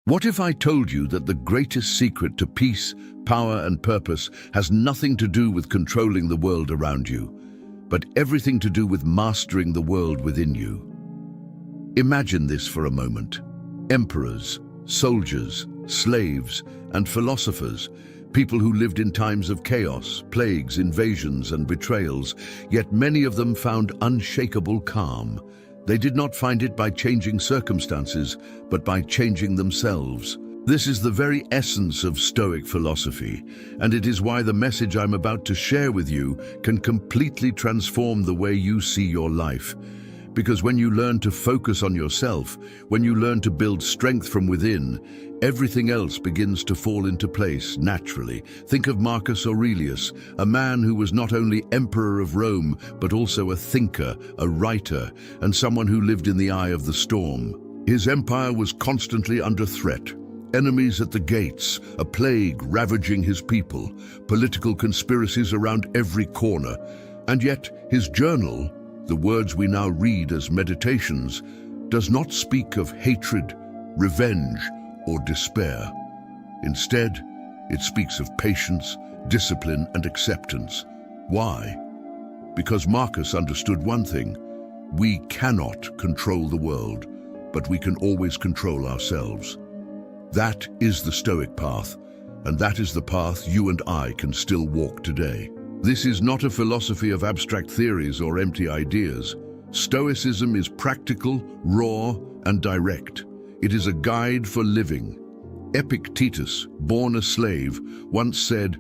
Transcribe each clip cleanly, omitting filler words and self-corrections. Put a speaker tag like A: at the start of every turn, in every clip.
A: What if I told you that the greatest secret to peace, power, and purpose has nothing to do with controlling the world around you, but everything to do with mastering the world within you? Imagine this for a moment. Emperors, soldiers, slaves, and philosophers, people who lived in times of chaos, plagues, invasions, and betrayals, yet many of them found unshakable calm. They did not find it by changing circumstances, but by changing themselves. This is the very essence of Stoic philosophy, and it is why the message I'm about to share with you can completely transform the way you see your life. Because when you learn to focus on yourself, when you learn to build strength from within, everything else begins to fall into place naturally. Think of Marcus Aurelius, a man who was not only emperor of Rome, but also a thinker, a writer, and someone who lived in the eye of the storm. His empire was constantly under threat. Enemies at the gates, a plague ravaging his people, political conspiracies around every corner. And yet his journal, the words we now read as meditations, does not speak of hatred, revenge, or despair. Instead, it speaks of patience, discipline, and acceptance. Why? Because Marcus understood one thing: we cannot control the world, but we can always control ourselves. That is the Stoic path, and that is the path you and I can still walk today. This is not a philosophy of abstract theories or empty ideas. Stoicism is practical, raw, and direct. It is a guide for living. Epictetus, born a slave, once said,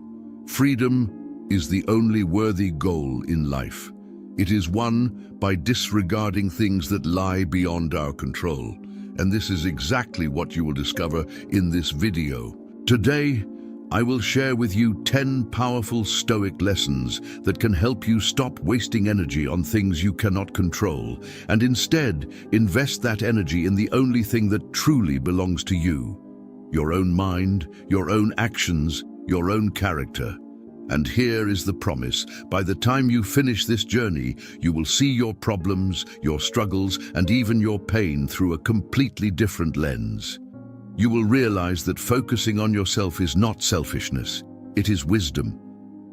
A: "Freedom is the only worthy goal in life. It is won by disregarding things that lie beyond our control." And this is exactly what you will discover in this video. Today, I will share with you 10 powerful Stoic lessons that can help you stop wasting energy on things you cannot control, and instead invest that energy in the only thing that truly belongs to you: your own mind, your own actions, your own character. And here is the promise: by the time you finish this journey, you will see your problems, your struggles, and even your pain through a completely different lens. You will realize that focusing on yourself is not selfishness, it is wisdom.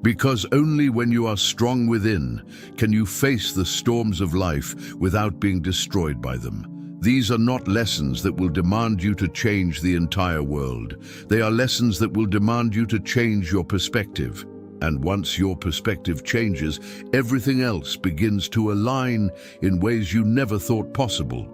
A: Because only when you are strong within can you face the storms of life without being destroyed by them. These are not lessons that will demand you to change the entire world. They are lessons that will demand you to change your perspective. And once your perspective changes, everything else begins to align in ways you never thought possible.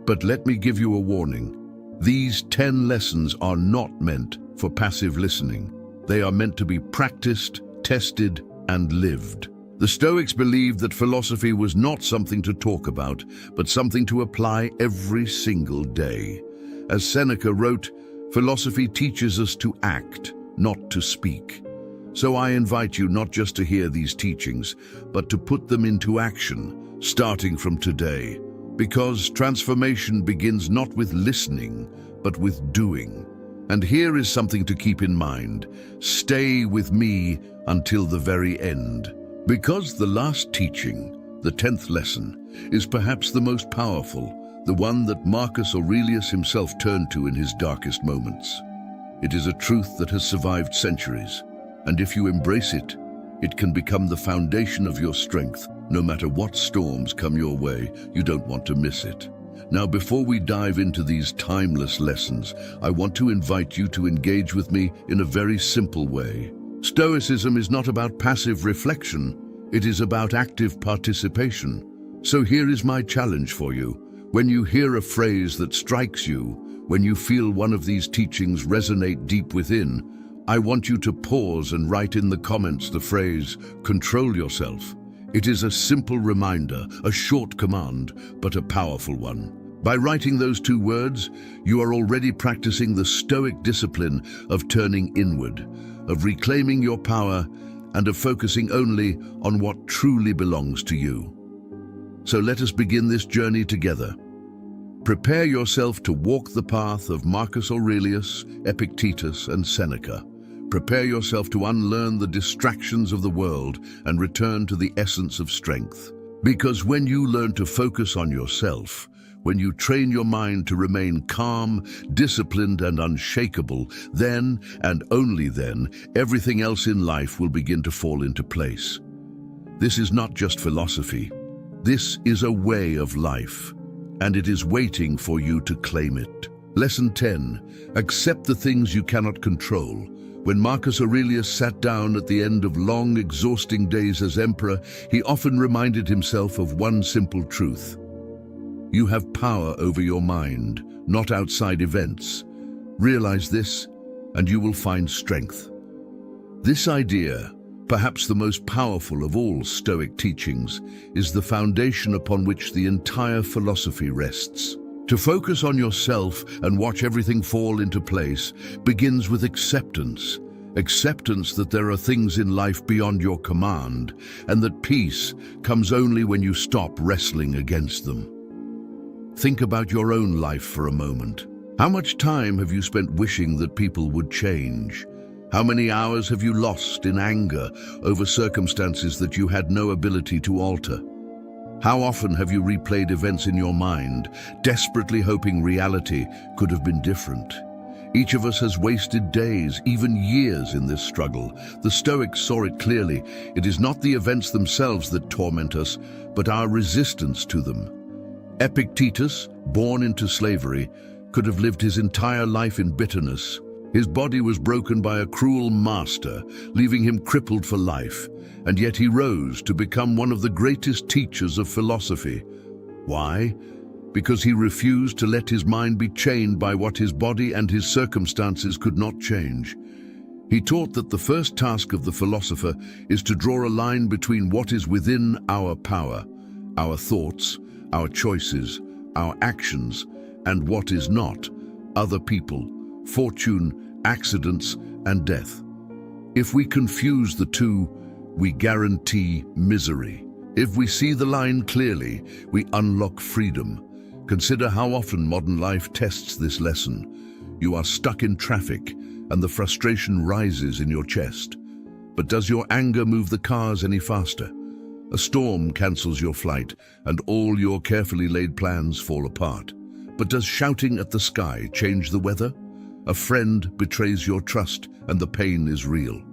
A: But let me give you a warning. These 10 lessons are not meant for passive listening. They are meant to be practiced, tested, and lived. The Stoics believed that philosophy was not something to talk about, but something to apply every single day. As Seneca wrote, philosophy teaches us to act, not to speak. So I invite you not just to hear these teachings, but to put them into action, starting from today. Because transformation begins not with listening, but with doing. And here is something to keep in mind: stay with me until the very end. Because the last teaching, the 10th lesson, is perhaps the most powerful, the one that Marcus Aurelius himself turned to in his darkest moments. It is a truth that has survived centuries, and if you embrace it, it can become the foundation of your strength. No matter what storms come your way, you don't want to miss it. Now, before we dive into these timeless lessons, I want to invite you to engage with me in a very simple way. Stoicism is not about passive reflection, it is about active participation. So here is my challenge for you. When you hear a phrase that strikes you, when you feel one of these teachings resonate deep within, I want you to pause and write in the comments the phrase, "Control yourself." It is a simple reminder, a short command, but a powerful one. By writing those 2 words, you are already practicing the Stoic discipline of turning inward, of reclaiming your power, and of focusing only on what truly belongs to you. So let us begin this journey together. Prepare yourself to walk the path of Marcus Aurelius, Epictetus, and Seneca. Prepare yourself to unlearn the distractions of the world and return to the essence of strength. Because when you learn to focus on yourself, When you train your mind to remain calm, disciplined, and unshakable, then, and only then, everything else in life will begin to fall into place. This is not just philosophy. This is a way of life, and it is waiting for you to claim it. Lesson 10. Accept the things you cannot control. When Marcus Aurelius sat down at the end of long, exhausting days as emperor, he often reminded himself of one simple truth. You have power over your mind, not outside events. Realize this, and you will find strength. This idea, perhaps the most powerful of all Stoic teachings, is the foundation upon which the entire philosophy rests. To focus on yourself and watch everything fall into place begins with acceptance. Acceptance that there are things in life beyond your command, and that peace comes only when you stop wrestling against them. Think about your own life for a moment. How much time have you spent wishing that people would change? How many hours have you lost in anger over circumstances that you had no ability to alter? How often have you replayed events in your mind, desperately hoping reality could have been different? Each of us has wasted days, even years, in this struggle. The Stoics saw it clearly. It is not the events themselves that torment us, but our resistance to them. Epictetus, born into slavery, could have lived his entire life in bitterness. His body was broken by a cruel master, leaving him crippled for life, and yet he rose to become one of the greatest teachers of philosophy. Why? Because he refused to let his mind be chained by what his body and his circumstances could not change. He taught that the first task of the philosopher is to draw a line between what is within our power, our thoughts, our choices, our actions, and what is not, other people, fortune, accidents, and death. If we confuse the two, we guarantee misery. If we see the line clearly, we unlock freedom. Consider how often modern life tests this lesson. You are stuck in traffic, and the frustration rises in your chest. But does your anger move the cars any faster? A storm cancels your flight, and all your carefully laid plans fall apart. But does shouting at the sky change the weather? A friend betrays your trust, and the pain is real.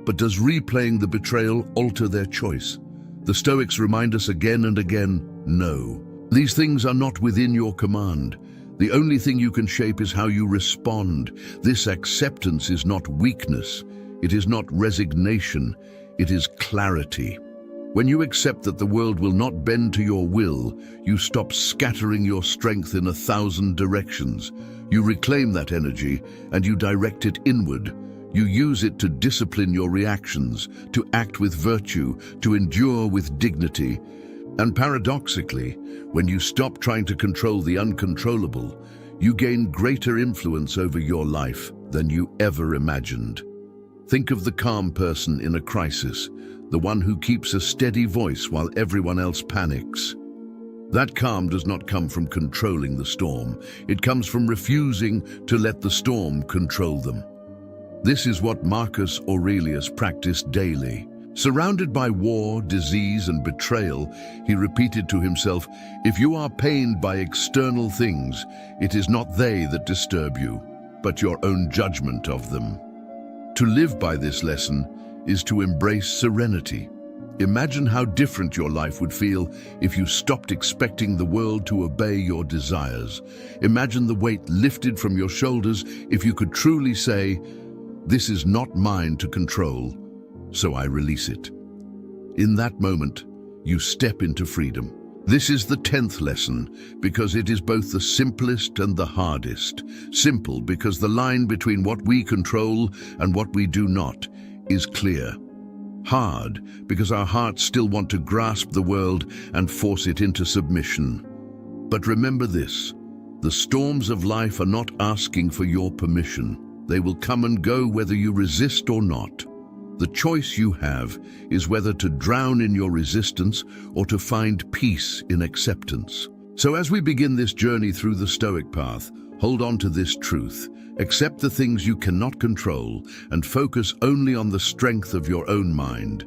A: But does replaying the betrayal alter their choice? The Stoics remind us again and again, no. These things are not within your command. The only thing you can shape is how you respond. This acceptance is not weakness. It is not resignation. It is clarity. When you accept that the world will not bend to your will, you stop scattering your strength in 1,000 directions. You reclaim that energy and you direct it inward. You use it to discipline your reactions, to act with virtue, to endure with dignity. And paradoxically, when you stop trying to control the uncontrollable, you gain greater influence over your life than you ever imagined. Think of the calm person in a crisis, the one who keeps a steady voice while everyone else panics. That calm does not come from controlling the storm. It comes from refusing to let the storm control them. This is what Marcus Aurelius practiced daily. Surrounded by war, disease, and betrayal, he repeated to himself, "If you are pained by external things, it is not they that disturb you, but your own judgment of them." To live by this lesson is to embrace serenity. Imagine how different your life would feel if you stopped expecting the world to obey your desires. Imagine the weight lifted from your shoulders if you could truly say, "This is not mine to control, so I release it." In that moment, you step into freedom. This is the 10th lesson, because it is both the simplest and the hardest. Simple because the line between what we control and what we do not is clear. Hard because our hearts still want to grasp the world and force it into submission. But remember this, the storms of life are not asking for your permission. They will come and go whether you resist or not. The choice you have is whether to drown in your resistance or to find peace in acceptance. So as we begin this journey through the Stoic path, hold on to this truth. Accept the things you cannot control and focus only on the strength of your own mind.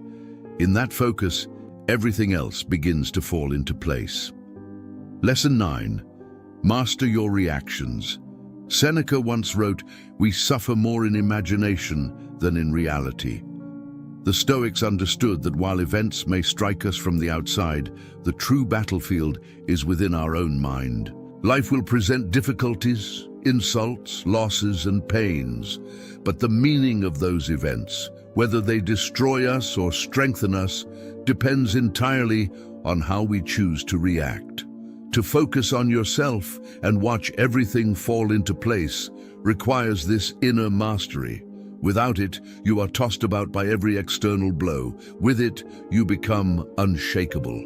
A: In that focus, everything else begins to fall into place. Lesson 9. Master your reactions. Seneca once wrote, "We suffer more in imagination than in reality." The Stoics understood that while events may strike us from the outside, the true battlefield is within our own mind. Life will present difficulties, insults, losses, and pains, but the meaning of those events, whether they destroy us or strengthen us, depends entirely on how we choose to react. To focus on yourself and watch everything fall into place requires this inner mastery. Without it, you are tossed about by every external blow. With it, you become unshakable.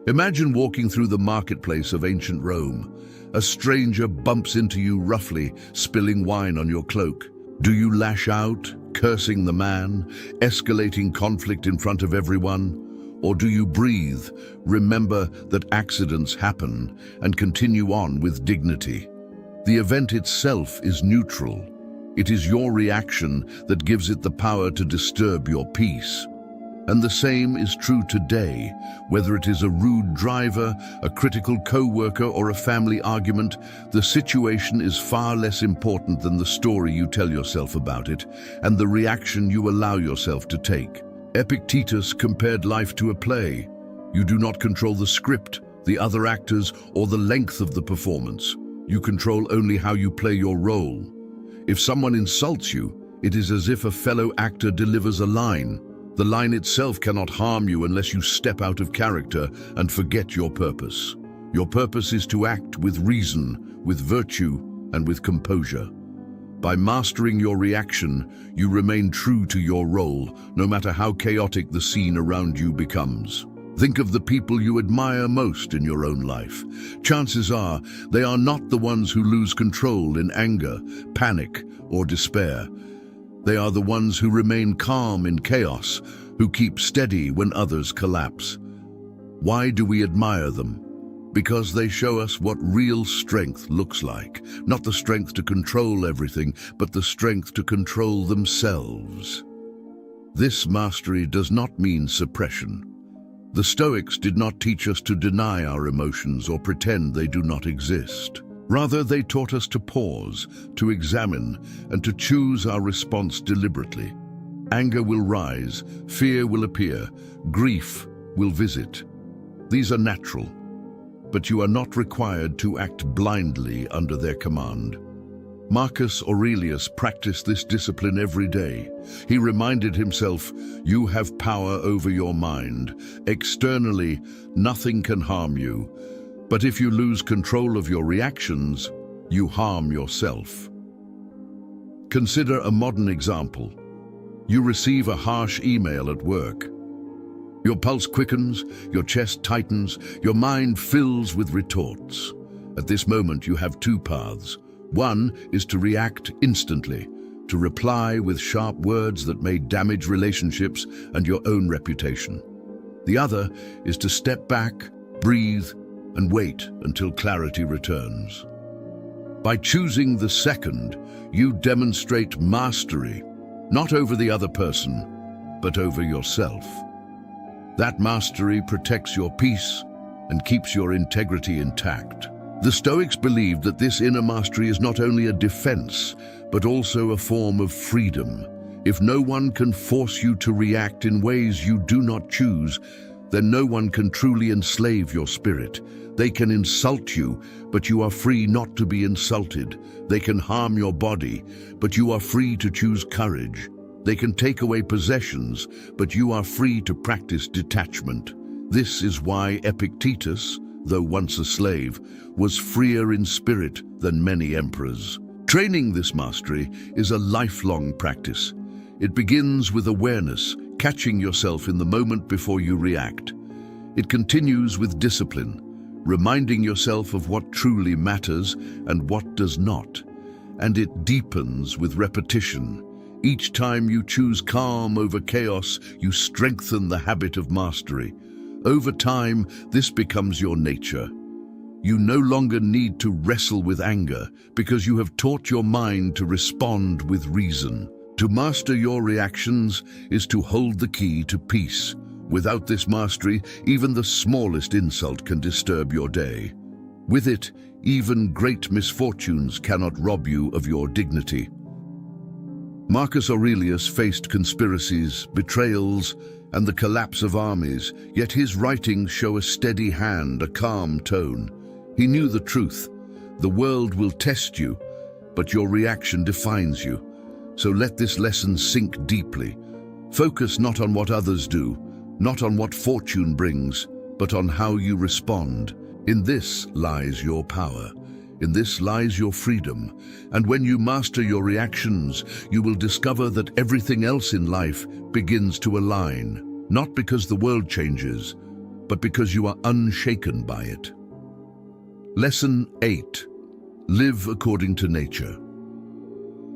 A: Imagine walking through the marketplace of ancient Rome. A stranger bumps into you roughly, spilling wine on your cloak. Do you lash out, cursing the man, escalating conflict in front of everyone? Or do you breathe, remember that accidents happen, and continue on with dignity? The event itself is neutral. It is your reaction that gives it the power to disturb your peace. And the same is true today. Whether it is a rude driver, a critical co-worker, or a family argument, the situation is far less important than the story you tell yourself about it and the reaction you allow yourself to take. Epictetus compared life to a play. You do not control the script, the other actors, or the length of the performance. You control only how you play your role. If someone insults you, it is as if a fellow actor delivers a line. The line itself cannot harm you unless you step out of character and forget your purpose. Your purpose is to act with reason, with virtue, and with composure. By mastering your reaction, you remain true to your role, no matter how chaotic the scene around you becomes. Think of the people you admire most in your own life. Chances are they are not the ones who lose control in anger, panic, or despair. They are the ones who remain calm in chaos, who keep steady when others collapse. Why do we admire them? Because they show us what real strength looks like. Not the strength to control everything, but the strength to control themselves. This mastery does not mean suppression. The Stoics did not teach us to deny our emotions or pretend they do not exist. Rather, they taught us to pause, to examine, and to choose our response deliberately. Anger will rise, fear will appear, grief will visit. These are natural, but you are not required to act blindly under their command. Marcus Aurelius practiced this discipline every day. He reminded himself, "You have power over your mind. Externally, nothing can harm you. But if you lose control of your reactions, you harm yourself." Consider a modern example. You receive a harsh email at work. Your pulse quickens, your chest tightens, your mind fills with retorts. At this moment, you have two paths. One is to react instantly, to reply with sharp words that may damage relationships and your own reputation. The other is to step back, breathe, and wait until clarity returns. By choosing the second, you demonstrate mastery, not over the other person, but over yourself. That mastery protects your peace and keeps your integrity intact. The Stoics believed that this inner mastery is not only a defense, but also a form of freedom. If no one can force you to react in ways you do not choose, then no one can truly enslave your spirit. They can insult you, but you are free not to be insulted. They can harm your body, but you are free to choose courage. They can take away possessions, but you are free to practice detachment. This is why Epictetus, though once a slave, was freer in spirit than many emperors. Training this mastery is a lifelong practice. It begins with awareness, catching yourself in the moment before you react. It continues with discipline, reminding yourself of what truly matters and what does not. And it deepens with repetition. Each time you choose calm over chaos, you strengthen the habit of mastery. Over time, this becomes your nature. You no longer need to wrestle with anger because you have taught your mind to respond with reason. To master your reactions is to hold the key to peace. Without this mastery, even the smallest insult can disturb your day. With it, even great misfortunes cannot rob you of your dignity. Marcus Aurelius faced conspiracies, betrayals, and the collapse of armies, yet his writings show a steady hand, a calm tone. He knew the truth. The world will test you, but your reaction defines you. So let this lesson sink deeply. Focus not on what others do, not on what fortune brings, but on how you respond. In this lies your power. In this lies your freedom. And when you master your reactions, you will discover that everything else in life begins to align, not because the world changes, but because you are unshaken by it. Lesson 8. Live according to nature.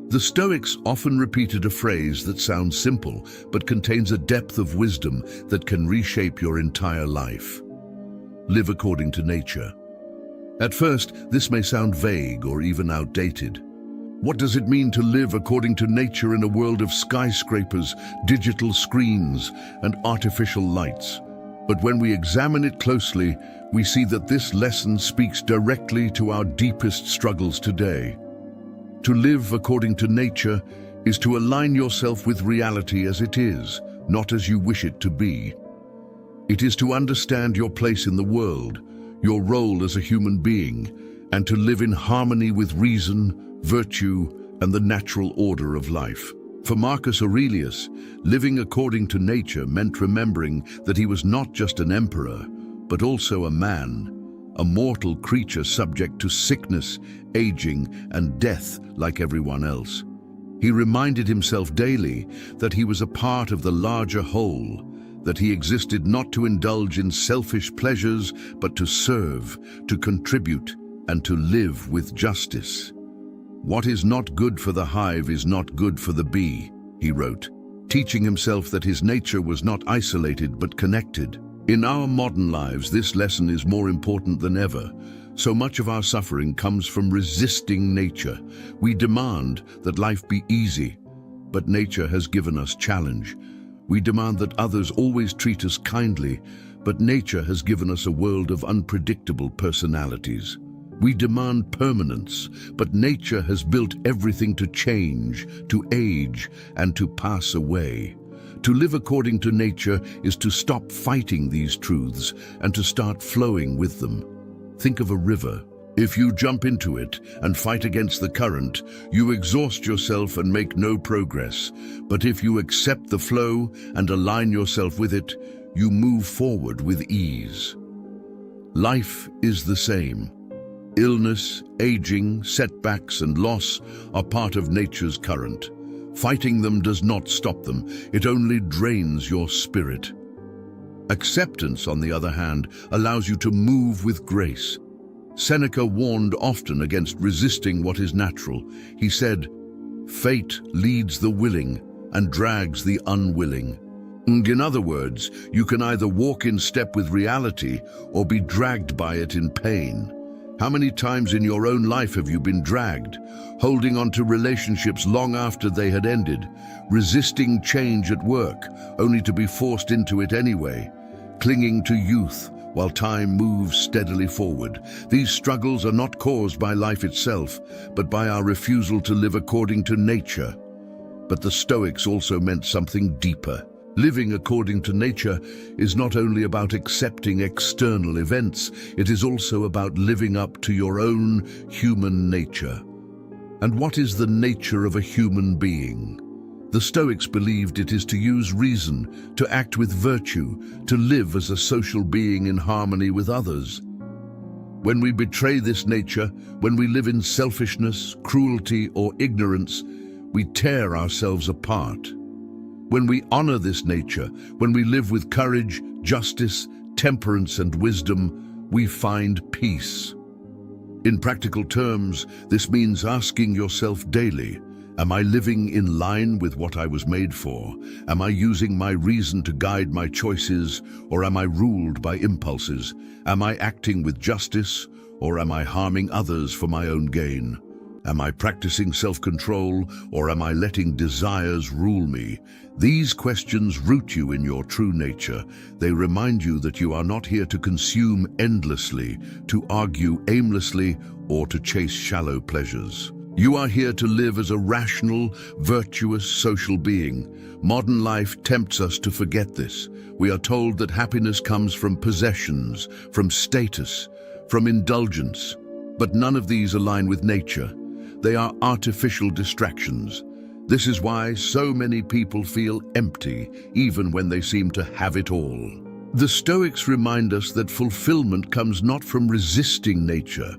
A: The Stoics often repeated a phrase that sounds simple, but contains a depth of wisdom that can reshape your entire life. Live according to nature. At first, this may sound vague or even outdated. What does it mean to live according to nature in a world of skyscrapers, digital screens, and artificial lights? But when we examine it closely, we see that this lesson speaks directly to our deepest struggles today. To live according to nature is to align yourself with reality as it is, not as you wish it to be. It is to understand your place in the world, your role as a human being, and to live in harmony with reason, virtue, and the natural order of life. For Marcus Aurelius, living according to nature meant remembering that he was not just an emperor, but also a man, a mortal creature subject to sickness, aging, and death like everyone else. He reminded himself daily that he was a part of the larger whole, that he existed not to indulge in selfish pleasures, but to serve, to contribute, and to live with justice. "What is not good for the hive is not good for the bee," he wrote, teaching himself that his nature was not isolated but connected. In our modern lives, this lesson is more important than ever. So much of our suffering comes from resisting nature. We demand that life be easy, but nature has given us challenge. We demand that others always treat us kindly, but nature has given us a world of unpredictable personalities. We demand permanence, but nature has built everything to change, to age, and to pass away. To live according to nature is to stop fighting these truths and to start flowing with them. Think of a river. If you jump into it and fight against the current, you exhaust yourself and make no progress. But if you accept the flow and align yourself with it, you move forward with ease. Life is the same. Illness, aging, setbacks, and loss are part of nature's current. Fighting them does not stop them, it only drains your spirit. Acceptance, on the other hand, allows you to move with grace. Seneca warned often against resisting what is natural. He said, "Fate leads the willing and drags the unwilling." In other words, you can either walk in step with reality or be dragged by it in pain. How many times in your own life have you been dragged, holding on to relationships long after they had ended, resisting change at work, only to be forced into it anyway, clinging to youth while time moves steadily forward? These struggles are not caused by life itself, but by our refusal to live according to nature. But the Stoics also meant something deeper. Living according to nature is not only about accepting external events, it is also about living up to your own human nature. And what is the nature of a human being? The Stoics believed it is to use reason, to act with virtue, to live as a social being in harmony with others. When we betray this nature, when we live in selfishness, cruelty, or ignorance, we tear ourselves apart. When we honor this nature, when we live with courage, justice, temperance, and wisdom, we find peace. In practical terms, this means asking yourself daily, am I living in line with what I was made for? Am I using my reason to guide my choices, or am I ruled by impulses? Am I acting with justice, or am I harming others for my own gain? Am I practicing self-control, or am I letting desires rule me? These questions root you in your true nature. They remind you that you are not here to consume endlessly, to argue aimlessly, or to chase shallow pleasures. You are here to live as a rational, virtuous, social being. Modern life tempts us to forget this. We are told that happiness comes from possessions, from status, from indulgence. But none of these align with nature. They are artificial distractions. This is why so many people feel empty, even when they seem to have it all. The Stoics remind us that fulfillment comes not from resisting nature,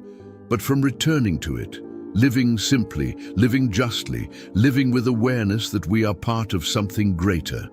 A: but from returning to it, living simply, living justly, living with awareness that we are part of something greater.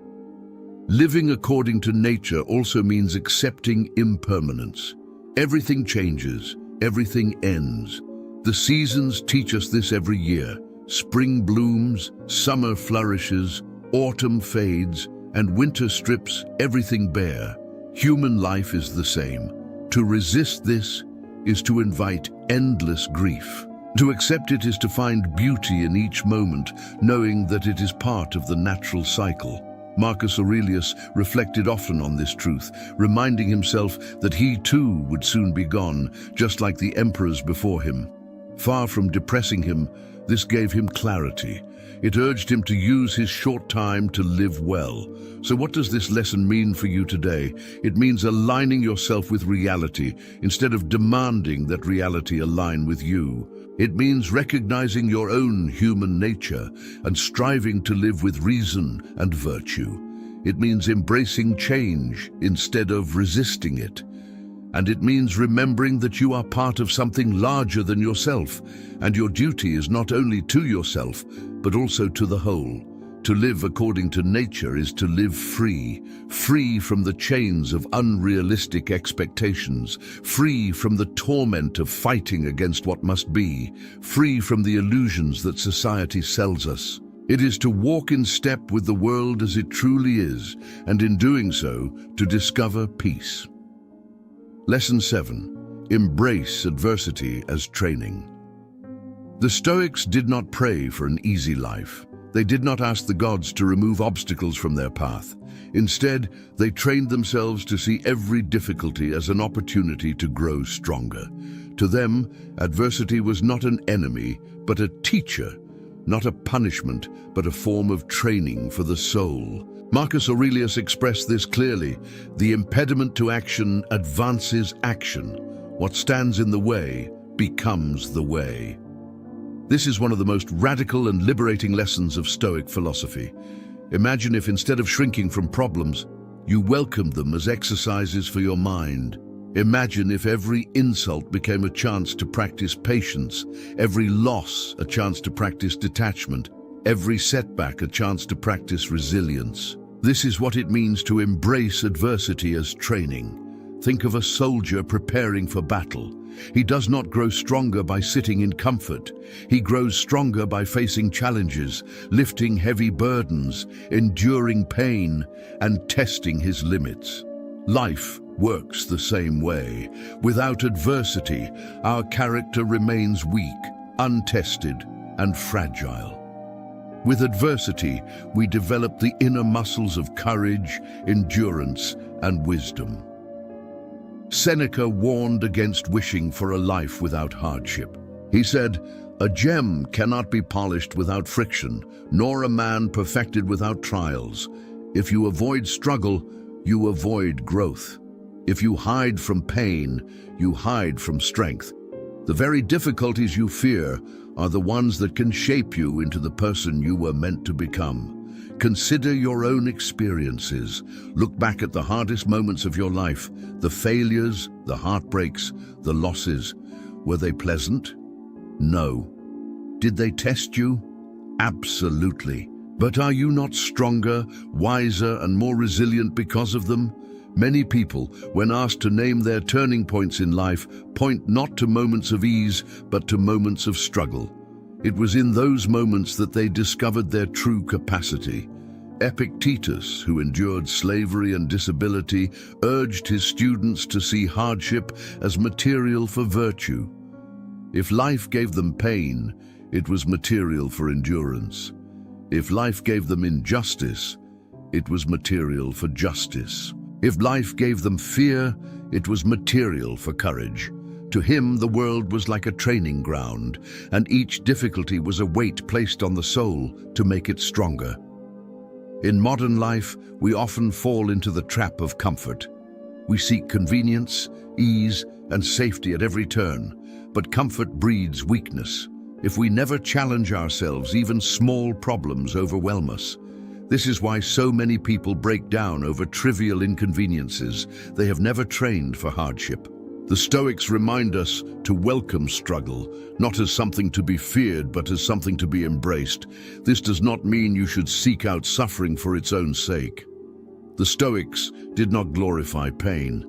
A: Living according to nature also means accepting impermanence. Everything changes, everything ends. The seasons teach us this every year. Spring blooms, summer flourishes, autumn fades, and winter strips everything bare. Human life is the same. To resist this is to invite endless grief. To accept it is to find beauty in each moment, knowing that it is part of the natural cycle. Marcus Aurelius reflected often on this truth, reminding himself that he too would soon be gone, just like the emperors before him. Far from depressing him, this gave him clarity. It urged him to use his short time to live well. So what does this lesson mean for you today? It means aligning yourself with reality instead of demanding that reality align with you. It means recognizing your own human nature and striving to live with reason and virtue. It means embracing change instead of resisting it. And it means remembering that you are part of something larger than yourself, and your duty is not only to yourself, but also to the whole. To live according to nature is to live free, free from the chains of unrealistic expectations, free from the torment of fighting against what must be, free from the illusions that society sells us. It is to walk in step with the world as it truly is, and in doing so, to discover peace. Lesson 7. Embrace adversity as training. The Stoics did not pray for an easy life. They did not ask the gods to remove obstacles from their path. Instead, they trained themselves to see every difficulty as an opportunity to grow stronger. To them, adversity was not an enemy, but a teacher, not a punishment, but a form of training for the soul. Marcus Aurelius expressed this clearly: the impediment to action advances action. What stands in the way becomes the way. This is one of the most radical and liberating lessons of Stoic philosophy. Imagine if instead of shrinking from problems, you welcomed them as exercises for your mind. Imagine if every insult became a chance to practice patience, every loss a chance to practice detachment, every setback a chance to practice resilience. This is what it means to embrace adversity as training. Think of a soldier preparing for battle. He does not grow stronger by sitting in comfort. He grows stronger by facing challenges, lifting heavy burdens, enduring pain, and testing his limits. Life works the same way. Without adversity, our character remains weak, untested, and fragile. With adversity, we develop the inner muscles of courage, endurance, and wisdom. Seneca warned against wishing for a life without hardship. He said, "A gem cannot be polished without friction, nor a man perfected without trials. If you avoid struggle, you avoid growth. If you hide from pain, you hide from strength. The very difficulties you fear are the ones that can shape you into the person you were meant to become." Consider your own experiences. Look back at the hardest moments of your life, the failures, the heartbreaks, the losses. Were they pleasant? No. Did they test you? Absolutely. But are you not stronger, wiser, and more resilient because of them? Many people, when asked to name their turning points in life, point not to moments of ease, but to moments of struggle. It was in those moments that they discovered their true capacity. Epictetus, who endured slavery and disability, urged his students to see hardship as material for virtue. If life gave them pain, it was material for endurance. If life gave them injustice, it was material for justice. If life gave them fear, it was material for courage. To him, the world was like a training ground, and each difficulty was a weight placed on the soul to make it stronger. In modern life, we often fall into the trap of comfort. We seek convenience, ease, and safety at every turn, but comfort breeds weakness. If we never challenge ourselves, even small problems overwhelm us. This is why so many people break down over trivial inconveniences. They have never trained for hardship. The Stoics remind us to welcome struggle, not as something to be feared, but as something to be embraced. This does not mean you should seek out suffering for its own sake. The Stoics did not glorify pain.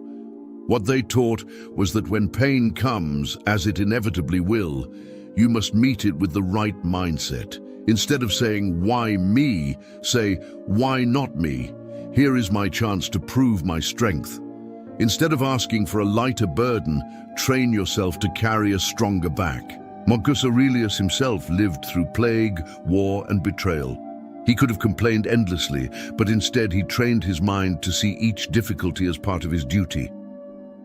A: What they taught was that when pain comes, as it inevitably will, you must meet it with the right mindset. Instead of saying, "Why me?" say, "Why not me? Here is my chance to prove my strength." Instead of asking for a lighter burden, train yourself to carry a stronger back. Marcus Aurelius himself lived through plague, war, and betrayal. He could have complained endlessly, but instead he trained his mind to see each difficulty as part of his duty.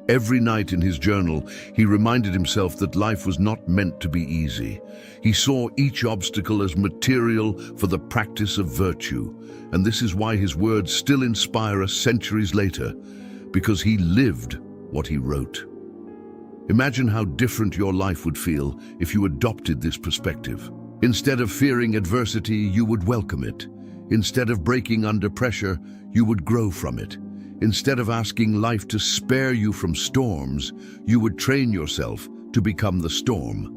A: Every night in his journal, he reminded himself that life was not meant to be easy. He saw each obstacle as material for the practice of virtue, and this is why his words still inspire us centuries later, because he lived what he wrote. Imagine how different your life would feel if you adopted this perspective. Instead of fearing adversity, you would welcome it. Instead of breaking under pressure, you would grow from it. Instead of asking life to spare you from storms, you would train yourself to become the storm.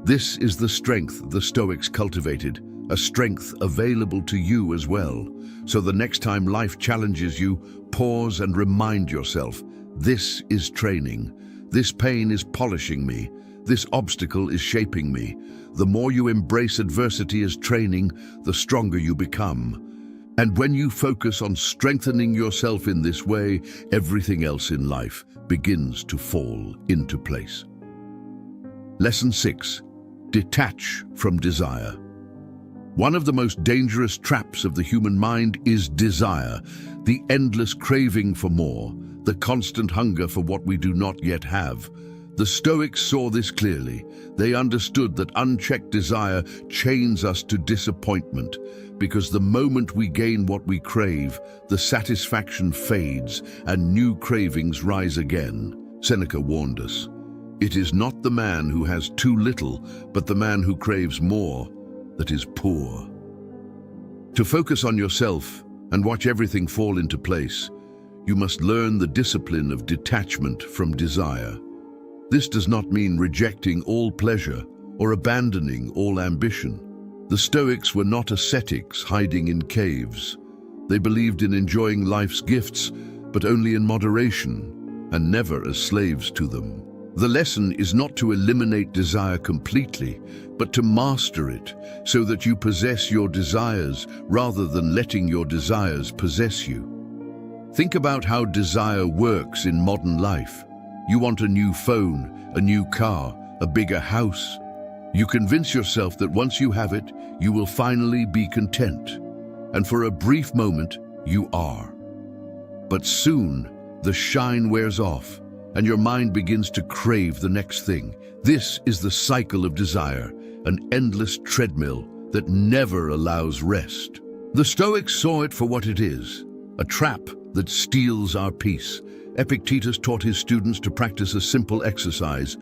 A: This is the strength the Stoics cultivated, a strength available to you as well. So the next time life challenges you, pause and remind yourself, this is training. This pain is polishing me. This obstacle is shaping me. The more you embrace adversity as training, the stronger you become. And when you focus on strengthening yourself in this way, everything else in life begins to fall into place. Lesson 6. Detach from desire. One of the most dangerous traps of the human mind is desire, the endless craving for more, the constant hunger for what we do not yet have. The Stoics saw this clearly. They understood that unchecked desire chains us to disappointment, because the moment we gain what we crave, the satisfaction fades and new cravings rise again. Seneca warned us, "It is not the man who has too little, but the man who craves more, that is poor." To focus on yourself and watch everything fall into place, you must learn the discipline of detachment from desire. This does not mean rejecting all pleasure or abandoning all ambition. The Stoics were not ascetics hiding in caves. They believed in enjoying life's gifts, but only in moderation, and never as slaves to them. The lesson is not to eliminate desire completely, but to master it, so that you possess your desires rather than letting your desires possess you. Think about how desire works in modern life. You want a new phone, a new car, a bigger house. You convince yourself that once you have it, you will finally be content. And for a brief moment, you are. But soon, the shine wears off, and your mind begins to crave the next thing. This is the cycle of desire, an endless treadmill that never allows rest. The Stoics saw it for what it is, a trap that steals our peace. Epictetus taught his students to practice a simple exercise.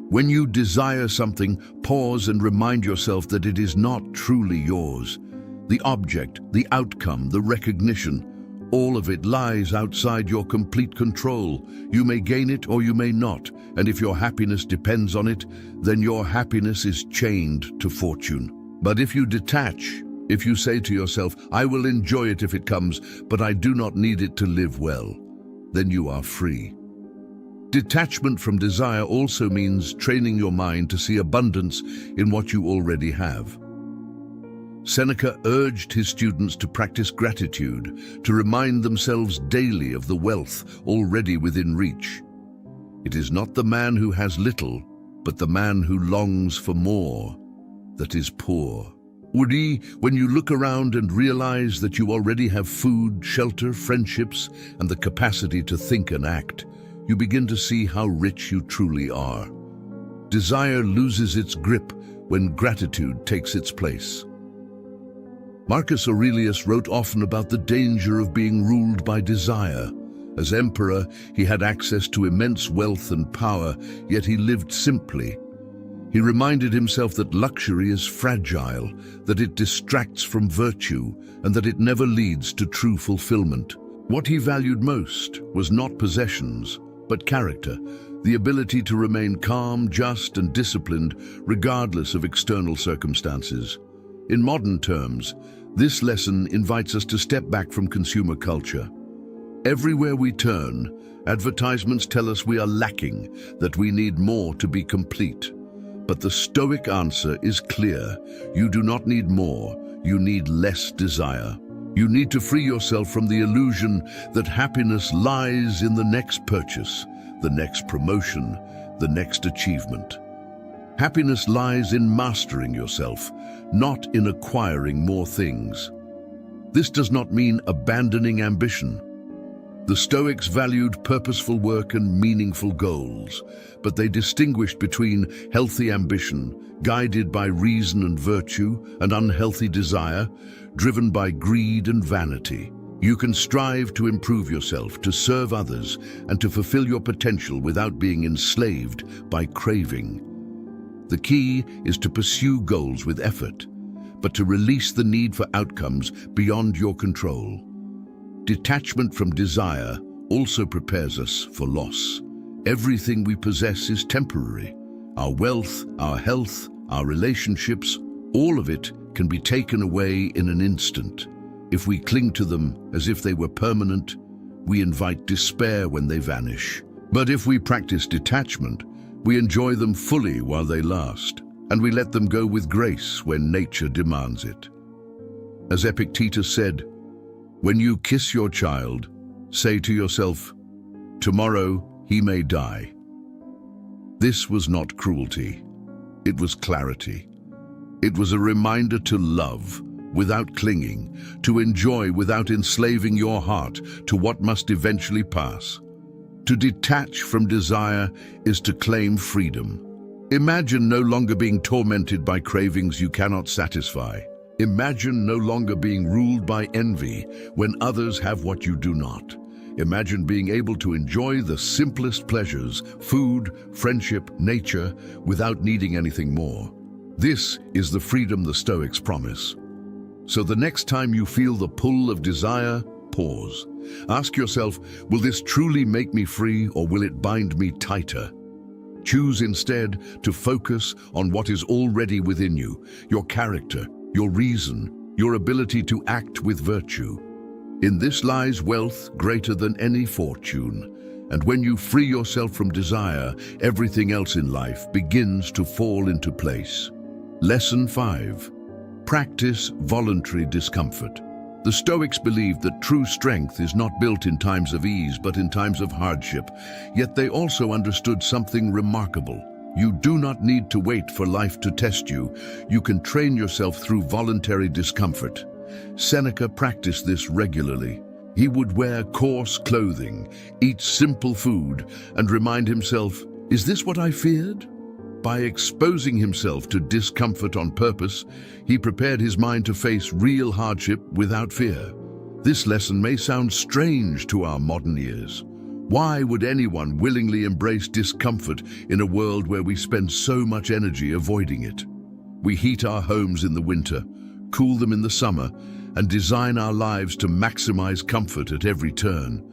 A: When you desire something, pause and remind yourself that it is not truly yours. The object, the outcome, the recognition, all of it lies outside your complete control. You may gain it or you may not, and if your happiness depends on it, then your happiness is chained to fortune. But if you detach, if you say to yourself, "I will enjoy it if it comes, but I do not need it to live well," then you are free. Detachment from desire also means training your mind to see abundance in what you already have. Seneca urged his students to practice gratitude, to remind themselves daily of the wealth already within reach. It is not the man who has little, but the man who longs for more. that is poor. When you look around and realize that you already have food, shelter, friendships, and the capacity to think and act, you begin to see how rich you truly are. Desire loses its grip when gratitude takes its place. Marcus Aurelius wrote often about the danger of being ruled by desire. As emperor, he had access to immense wealth and power, yet he lived simply. He reminded himself that luxury is fragile, that it distracts from virtue, and that it never leads to true fulfillment. What he valued most was not possessions, but character, the ability to remain calm, just, and disciplined regardless of external circumstances. In modern terms, this lesson invites us to step back from consumer culture. Everywhere we turn, advertisements tell us we are lacking, that we need more to be complete. But the Stoic answer is clear. You do not need more, you need less desire. You need to free yourself from the illusion that happiness lies in the next purchase, the next promotion, the next achievement. Happiness lies in mastering yourself, not in acquiring more things. This does not mean abandoning ambition. The Stoics valued purposeful work and meaningful goals, but they distinguished between healthy ambition, guided by reason and virtue, and unhealthy desire, driven by greed and vanity. You can strive to improve yourself, to serve others, and to fulfill your potential without being enslaved by craving. The key is to pursue goals with effort, but to release the need for outcomes beyond your control. Detachment from desire also prepares us for loss. Everything we possess is temporary. Our wealth, our health, our relationships, all of it can be taken away in an instant. If we cling to them as if they were permanent, we invite despair when they vanish. But if we practice detachment, we enjoy them fully while they last, and we let them go with grace when nature demands it. As Epictetus said, "When you kiss your child, say to yourself, 'Tomorrow he may die.'" This was not cruelty. It was clarity. It was a reminder to love without clinging, to enjoy without enslaving your heart to what must eventually pass. To detach from desire is to claim freedom. Imagine no longer being tormented by cravings you cannot satisfy. Imagine no longer being ruled by envy when others have what you do not. Imagine being able to enjoy the simplest pleasures, food, friendship, nature, without needing anything more. This is the freedom the Stoics promise. So the next time you feel the pull of desire, pause. Ask yourself, will this truly make me free or will it bind me tighter? Choose instead to focus on what is already within you, your character, your reason, your ability to act with virtue. In this lies wealth greater than any fortune. And when you free yourself from desire, everything else in life begins to fall into place. Lesson 5. Practice voluntary discomfort. The Stoics believed that true strength is not built in times of ease, but in times of hardship. Yet they also understood something remarkable. You do not need to wait for life to test you. You can train yourself through voluntary discomfort. Seneca practiced this regularly. He would wear coarse clothing, eat simple food, and remind himself, "Is this what I feared?" By exposing himself to discomfort on purpose, he prepared his mind to face real hardship without fear. This lesson may sound strange to our modern ears. Why would anyone willingly embrace discomfort in a world where we spend so much energy avoiding it? We heat our homes in the winter, cool them in the summer, and design our lives to maximize comfort at every turn.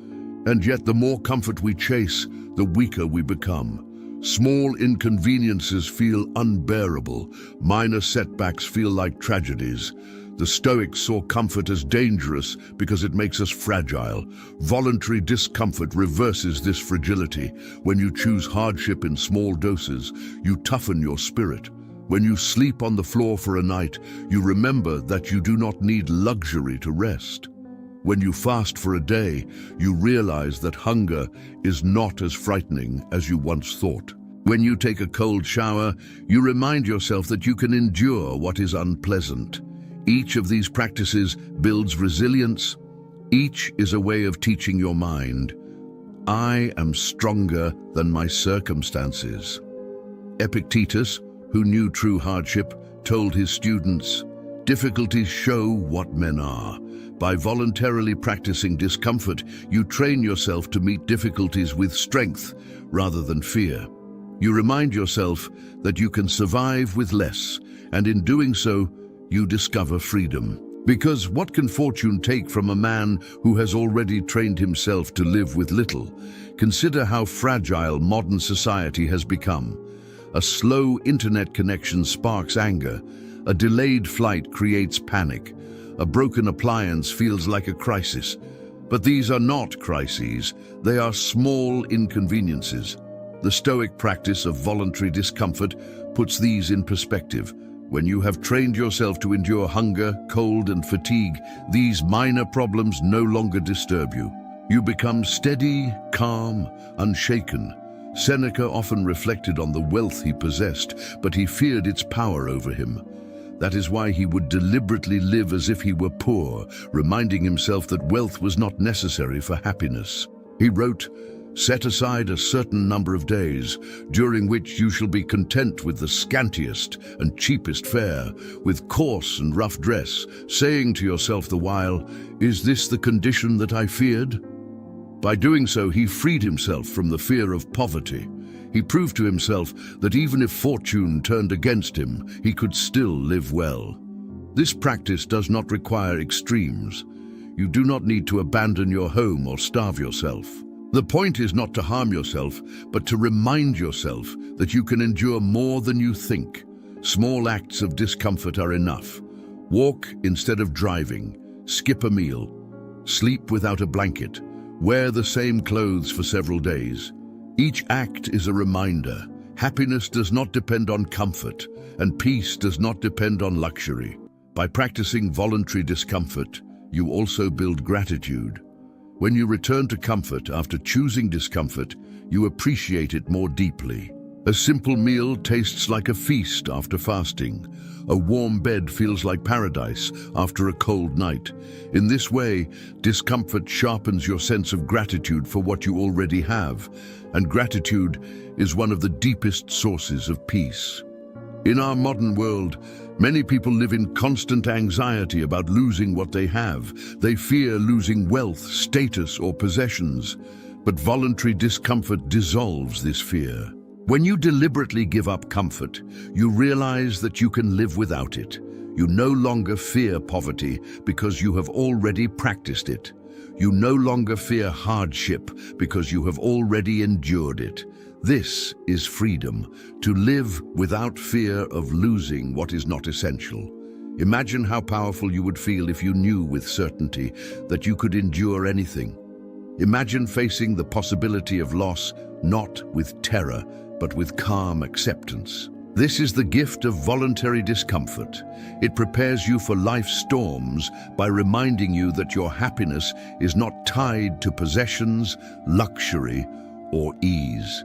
A: And yet the more comfort we chase, the weaker we become. Small inconveniences feel unbearable. Minor setbacks feel like tragedies. The Stoics saw comfort as dangerous because it makes us fragile. Voluntary discomfort reverses this fragility. When you choose hardship in small doses, you toughen your spirit. When you sleep on the floor for a night, you remember that you do not need luxury to rest. When you fast for a day, you realize that hunger is not as frightening as you once thought. When you take a cold shower, you remind yourself that you can endure what is unpleasant. Each of these practices builds resilience. Each is a way of teaching your mind, I am stronger than my circumstances. Epictetus, who knew true hardship, told his students, difficulties show what men are. By voluntarily practicing discomfort, you train yourself to meet difficulties with strength rather than fear. You remind yourself that you can survive with less, and in doing so, you discover freedom. Because what can fortune take from a man who has already trained himself to live with little? Consider how fragile modern society has become. A slow internet connection sparks anger. A delayed flight creates panic. A broken appliance feels like a crisis. But these are not crises. They are small inconveniences. The Stoic practice of voluntary discomfort puts these in perspective. When you have trained yourself to endure hunger, cold, and fatigue, these minor problems no longer disturb you. You become steady, calm, unshaken. Seneca often reflected on the wealth he possessed, but he feared its power over him. That is why he would deliberately live as if he were poor, reminding himself that wealth was not necessary for happiness. He wrote, "Set aside a certain number of days, during which you shall be content with the scantiest and cheapest fare, with coarse and rough dress, saying to yourself the while, 'Is this the condition that I feared?'" By doing so, he freed himself from the fear of poverty. He proved to himself that even if fortune turned against him, he could still live well. This practice does not require extremes. You do not need to abandon your home or starve yourself. The point is not to harm yourself, but to remind yourself that you can endure more than you think. Small acts of discomfort are enough. Walk instead of driving, skip a meal, sleep without a blanket, wear the same clothes for several days. Each act is a reminder. Happiness does not depend on comfort, and peace does not depend on luxury. By practicing voluntary discomfort, you also build gratitude. When you return to comfort after choosing discomfort, you appreciate it more deeply. A simple meal tastes like a feast after fasting. A warm bed feels like paradise after a cold night. In this way, discomfort sharpens your sense of gratitude for what you already have, and gratitude is one of the deepest sources of peace. In our modern world, many people live in constant anxiety about losing what they have. They fear losing wealth, status, or possessions. But voluntary discomfort dissolves this fear. When you deliberately give up comfort, you realize that you can live without it. You no longer fear poverty because you have already practiced it. You no longer fear hardship because you have already endured it. This is freedom, to live without fear of losing what is not essential. Imagine how powerful you would feel if you knew with certainty that you could endure anything. Imagine facing the possibility of loss not with terror, but with calm acceptance. This is the gift of voluntary discomfort. It prepares you for life's storms by reminding you that your happiness is not tied to possessions, luxury, or ease.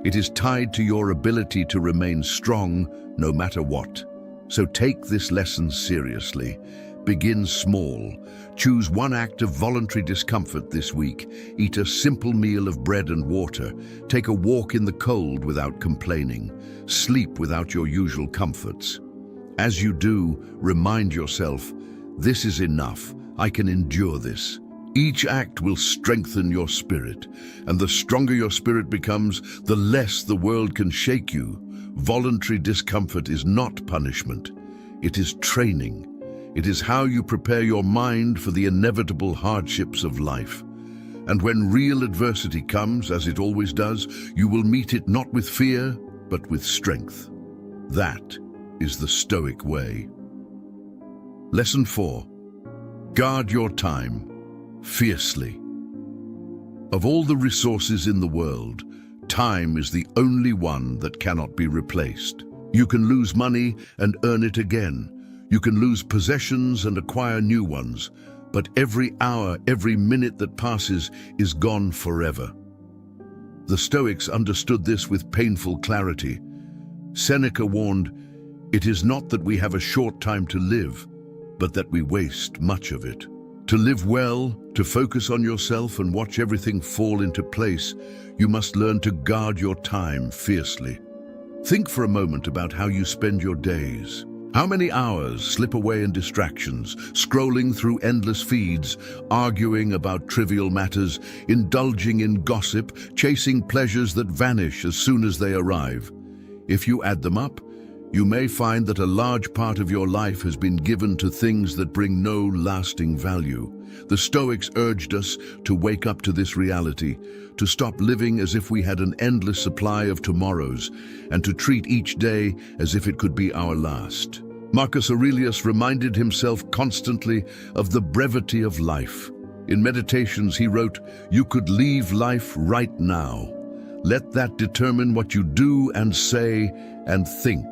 A: It is tied to your ability to remain strong no matter what. So take this lesson seriously. Begin small. Choose one act of voluntary discomfort this week. Eat a simple meal of bread and water. Take a walk in the cold without complaining. Sleep without your usual comforts. As you do, remind yourself, this is enough. I can endure this. Each act will strengthen your spirit, and the stronger your spirit becomes, the less the world can shake you. Voluntary discomfort is not punishment. It is training. It is how you prepare your mind for the inevitable hardships of life. And when real adversity comes, as it always does, you will meet it not with fear, but with strength. That is the Stoic way. Lesson 4. Guard your time fiercely. Of all the resources in the world, time is the only one that cannot be replaced. You can lose money and earn it again. You can lose possessions and acquire new ones, but every hour, every minute that passes is gone forever. The Stoics understood this with painful clarity. Seneca warned, "It is not that we have a short time to live, but that we waste much of it." To live well, to focus on yourself and watch everything fall into place, you must learn to guard your time fiercely. Think for a moment about how you spend your days. How many hours slip away in distractions, scrolling through endless feeds, arguing about trivial matters, indulging in gossip, chasing pleasures that vanish as soon as they arrive? If you add them up, you may find that a large part of your life has been given to things that bring no lasting value. The Stoics urged us to wake up to this reality, to stop living as if we had an endless supply of tomorrows, and to treat each day as if it could be our last. Marcus Aurelius reminded himself constantly of the brevity of life. In Meditations he wrote, "You could leave life right now. Let that determine what you do and say and think."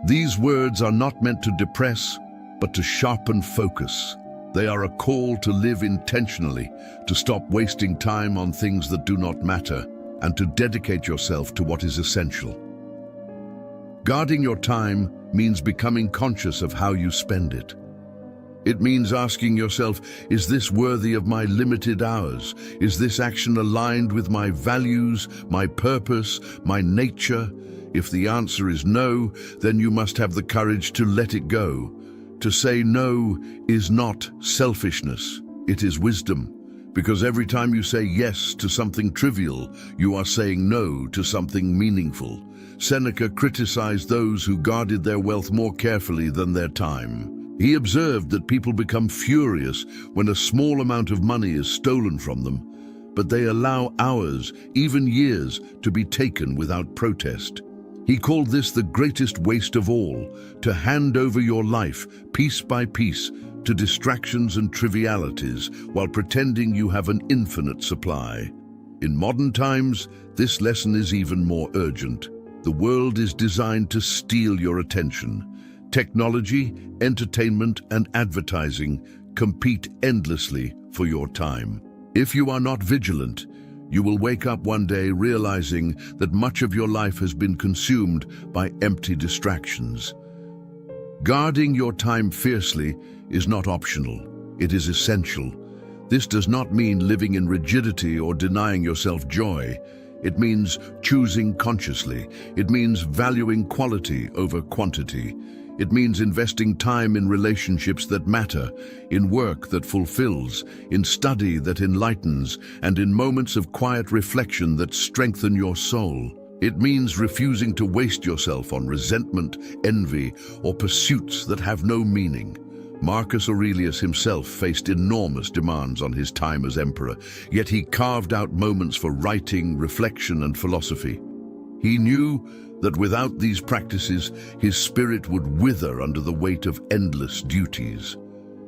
A: These words are not meant to depress, but to sharpen focus. They are a call to live intentionally, to stop wasting time on things that do not matter, and to dedicate yourself to what is essential. Guarding your time means becoming conscious of how you spend it. It means asking yourself, is this worthy of my limited hours? Is this action aligned with my values, my purpose, my nature? If the answer is no, then you must have the courage to let it go. To say no is not selfishness, it is wisdom. Because every time you say yes to something trivial, you are saying no to something meaningful. Seneca criticized those who guarded their wealth more carefully than their time. He observed that people become furious when a small amount of money is stolen from them, but they allow hours, even years, to be taken without protest. He called this the greatest waste of all, to hand over your life, piece by piece, to distractions and trivialities, while pretending you have an infinite supply. In modern times, this lesson is even more urgent. The world is designed to steal your attention. Technology, entertainment, and advertising compete endlessly for your time. If you are not vigilant, you will wake up one day realizing that much of your life has been consumed by empty distractions. Guarding your time fiercely is not optional, it is essential. This does not mean living in rigidity or denying yourself joy. It means choosing consciously. It means valuing quality over quantity. It means investing time in relationships that matter, in work that fulfills, in study that enlightens, and in moments of quiet reflection that strengthen your soul. It means refusing to waste yourself on resentment, envy, or pursuits that have no meaning. Marcus Aurelius himself faced enormous demands on his time as emperor, yet he carved out moments for writing, reflection, and philosophy. He knew that without these practices, his spirit would wither under the weight of endless duties.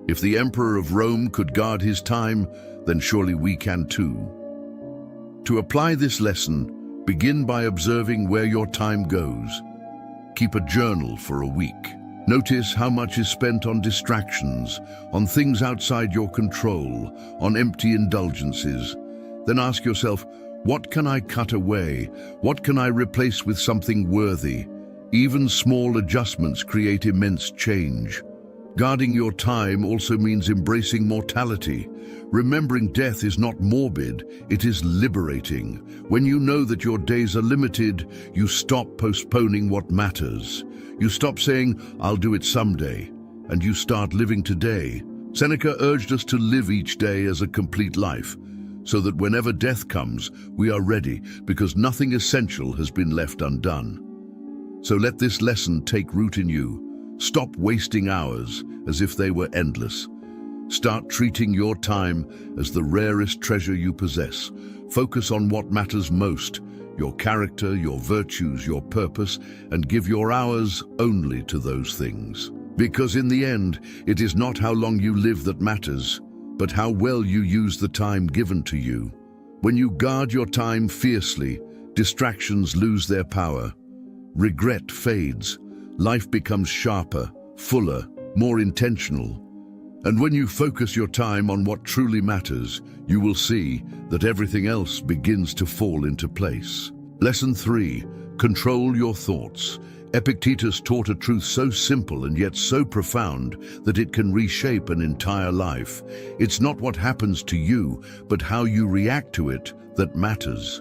A: If the Emperor of Rome could guard his time, then surely we can too. To apply this lesson, begin by observing where your time goes. Keep a journal for a week. Notice how much is spent on distractions, on things outside your control, on empty indulgences. Then ask yourself, what can I cut away? What can I replace with something worthy? Even small adjustments create immense change. Guarding your time also means embracing mortality. Remembering death is not morbid, it is liberating. When you know that your days are limited, you stop postponing what matters. You stop saying, "I'll do it someday," and you start living today. Seneca urged us to live each day as a complete life, so that whenever death comes, we are ready, because nothing essential has been left undone. So let this lesson take root in you. Stop wasting hours as if they were endless. Start treating your time as the rarest treasure you possess. Focus on what matters most, your character, your virtues, your purpose, and give your hours only to those things. Because in the end, it is not how long you live that matters, but how well you use the time given to you. When you guard your time fiercely, distractions lose their power. Regret fades. Life becomes sharper, fuller, more intentional. And when you focus your time on what truly matters, you will see that everything else begins to fall into place. Lesson 3. Control your thoughts. Epictetus taught a truth so simple and yet so profound that it can reshape an entire life. It's not what happens to you, but how you react to it that matters.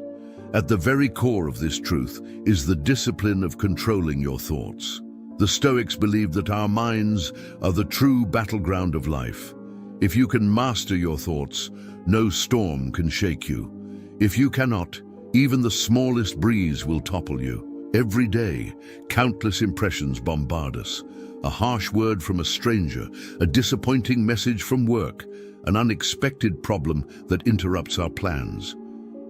A: At the very core of this truth is the discipline of controlling your thoughts. The Stoics believed that our minds are the true battleground of life. If you can master your thoughts, no storm can shake you. If you cannot, even the smallest breeze will topple you. Every day, countless impressions bombard us. A harsh word from a stranger, a disappointing message from work, an unexpected problem that interrupts our plans.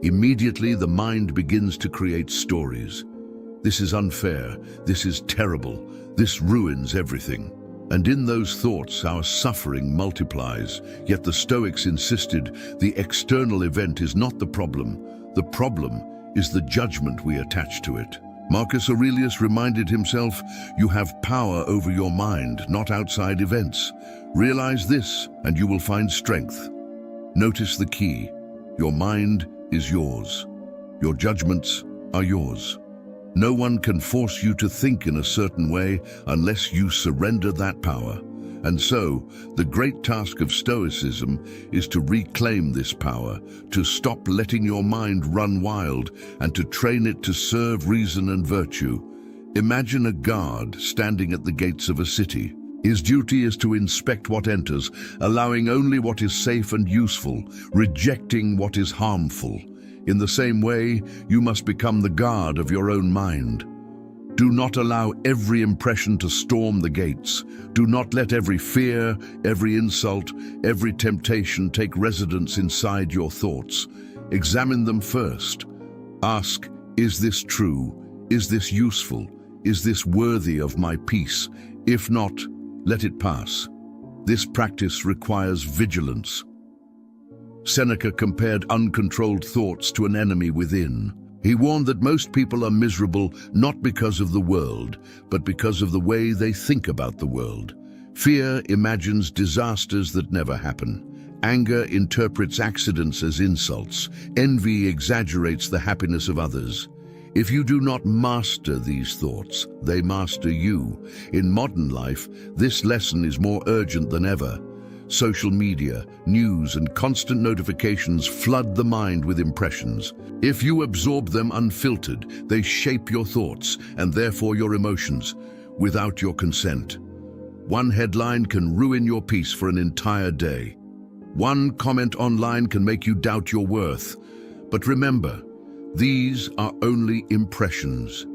A: Immediately, the mind begins to create stories. This is unfair, this is terrible, this ruins everything. And in those thoughts, our suffering multiplies. Yet the Stoics insisted the external event is not the problem is the judgment we attach to it. Marcus Aurelius reminded himself, you have power over your mind, not outside events. Realize this, and you will find strength. Notice the key. Your mind is yours. Your judgments are yours. No one can force you to think in a certain way unless you surrender that power. And so, the great task of Stoicism is to reclaim this power, to stop letting your mind run wild, and to train it to serve reason and virtue. Imagine a guard standing at the gates of a city. His duty is to inspect what enters, allowing only what is safe and useful, rejecting what is harmful. In the same way, you must become the guard of your own mind. Do not allow every impression to storm the gates. Do not let every fear, every insult, every temptation take residence inside your thoughts. Examine them first. Ask, is this true? Is this useful? Is this worthy of my peace? If not, let it pass. This practice requires vigilance. Seneca compared uncontrolled thoughts to an enemy within. He warned that most people are miserable not because of the world, but because of the way they think about the world. Fear imagines disasters that never happen. Anger interprets accidents as insults. Envy exaggerates the happiness of others. If you do not master these thoughts, they master you. In modern life, this lesson is more urgent than ever. Social media, news, and constant notifications flood the mind with impressions. If you absorb them unfiltered, they shape your thoughts and therefore your emotions without your consent. One headline can ruin your peace for an entire day. One comment online can make you doubt your worth. But remember, these are only impressions.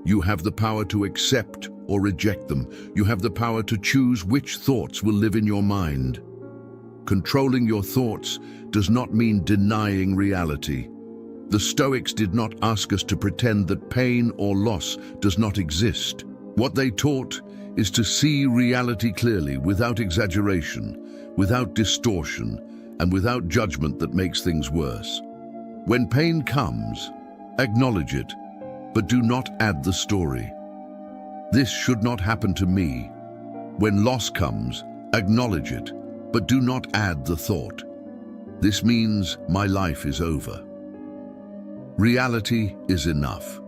A: You have the power to accept or reject them. You have the power to choose which thoughts will live in your mind. Controlling your thoughts does not mean denying reality. The Stoics did not ask us to pretend that pain or loss does not exist. What they taught is to see reality clearly, without exaggeration, without distortion, and without judgment that makes things worse. When pain comes, acknowledge it, but do not add the story. This should not happen to me. When loss comes, acknowledge it, but do not add the thought. This means my life is over. Reality is enough.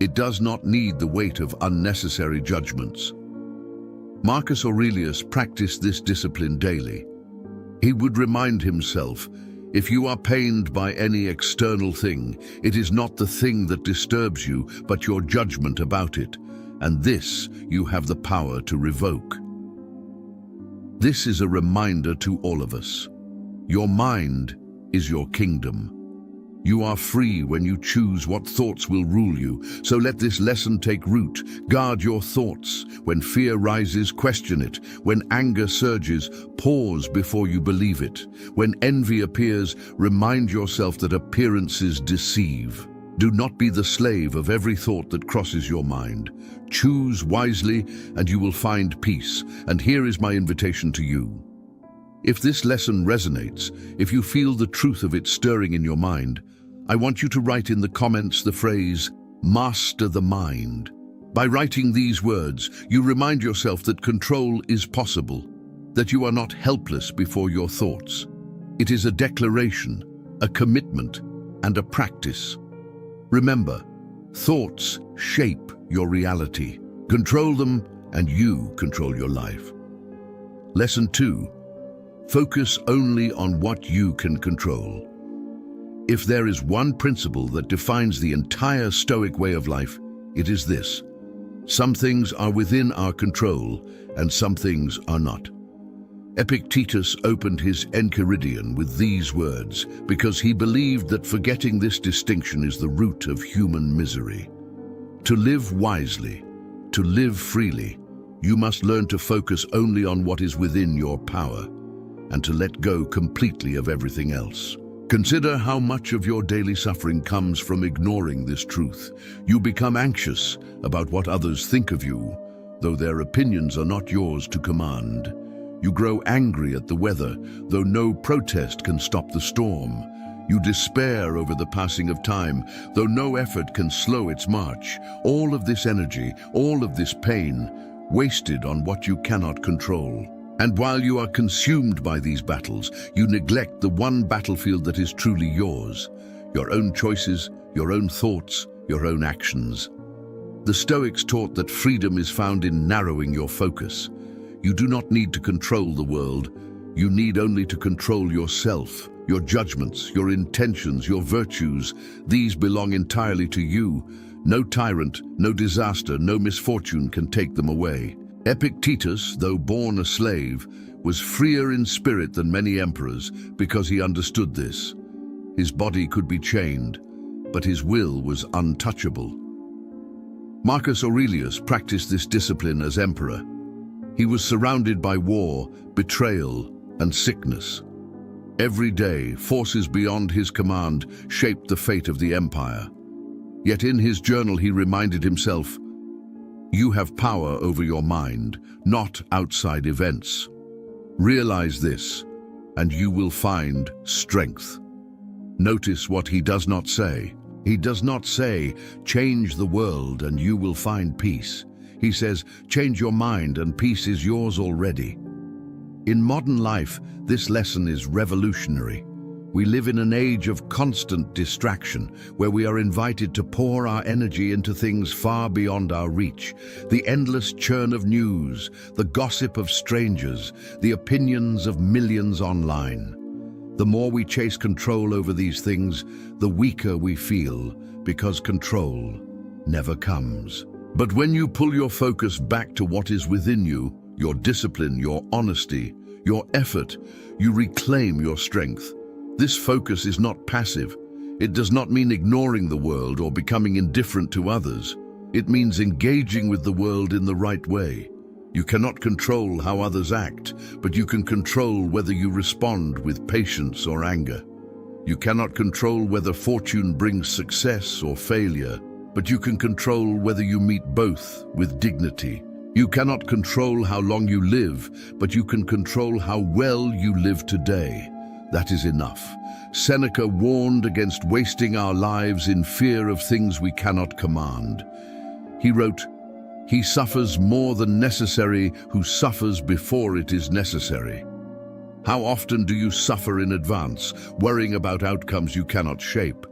A: It does not need the weight of unnecessary judgments. Marcus Aurelius practiced this discipline daily. He would remind himself, if you are pained by any external thing, it is not the thing that disturbs you, but your judgment about it, and this you have the power to revoke. This is a reminder to all of us. Your mind is your kingdom. You are free when you choose what thoughts will rule you, so let this lesson take root. Guard your thoughts. When fear rises, question it. When anger surges, pause before you believe it. When envy appears, remind yourself that appearances deceive. Do not be the slave of every thought that crosses your mind. Choose wisely and you will find peace. And here is my invitation to you. If this lesson resonates, if you feel the truth of it stirring in your mind, I want you to write in the comments the phrase, master the mind. By writing these words, you remind yourself that control is possible. that you are not helpless before your thoughts. It is a declaration, a commitment, and a practice. Remember, thoughts shape your reality. Control them, and you control your life. Lesson 2. Focus only on what you can control. If there is one principle that defines the entire Stoic way of life, it is this: some things are within our control, and some things are not. Epictetus opened his Enchiridion with these words because he believed that forgetting this distinction is the root of human misery. To live wisely, to live freely, you must learn to focus only on what is within your power and to let go completely of everything else. Consider how much of your daily suffering comes from ignoring this truth. You become anxious about what others think of you, though their opinions are not yours to command. You grow angry at the weather, though no protest can stop the storm. You despair over the passing of time, though no effort can slow its march. All of this energy, all of this pain, wasted on what you cannot control. And while you are consumed by these battles, you neglect the one battlefield that is truly yours: your own choices, your own thoughts, your own actions. The Stoics taught that freedom is found in narrowing your focus. You do not need to control the world. You need only to control yourself, your judgments, your intentions, your virtues. These belong entirely to you. No tyrant, no disaster, no misfortune can take them away. Epictetus, though born a slave, was freer in spirit than many emperors because he understood this. His body could be chained, but his will was untouchable. Marcus Aurelius practiced this discipline as emperor. He was surrounded by war, betrayal, and sickness. Every day, forces beyond his command shaped the fate of the empire. Yet in his journal he reminded himself, "You have power over your mind, not outside events. Realize this, and you will find strength." Notice what he does not say. He does not say, "Change the world and you will find peace." He says, "Change your mind and peace is yours already." In modern life, this lesson is revolutionary. We live in an age of constant distraction, where we are invited to pour our energy into things far beyond our reach. The endless churn of news, the gossip of strangers, the opinions of millions online. The more we chase control over these things, the weaker we feel, because control never comes. But when you pull your focus back to what is within you, your discipline, your honesty, your effort, you reclaim your strength. This focus is not passive. It does not mean ignoring the world or becoming indifferent to others. It means engaging with the world in the right way. You cannot control how others act, but you can control whether you respond with patience or anger. You cannot control whether fortune brings success or failure, but you can control whether you meet both with dignity. You cannot control how long you live, but you can control how well you live today. That is enough. Seneca warned against wasting our lives in fear of things we cannot command. He wrote, "He suffers more than necessary who suffers before it is necessary." How often do you suffer in advance, worrying about outcomes you cannot shape?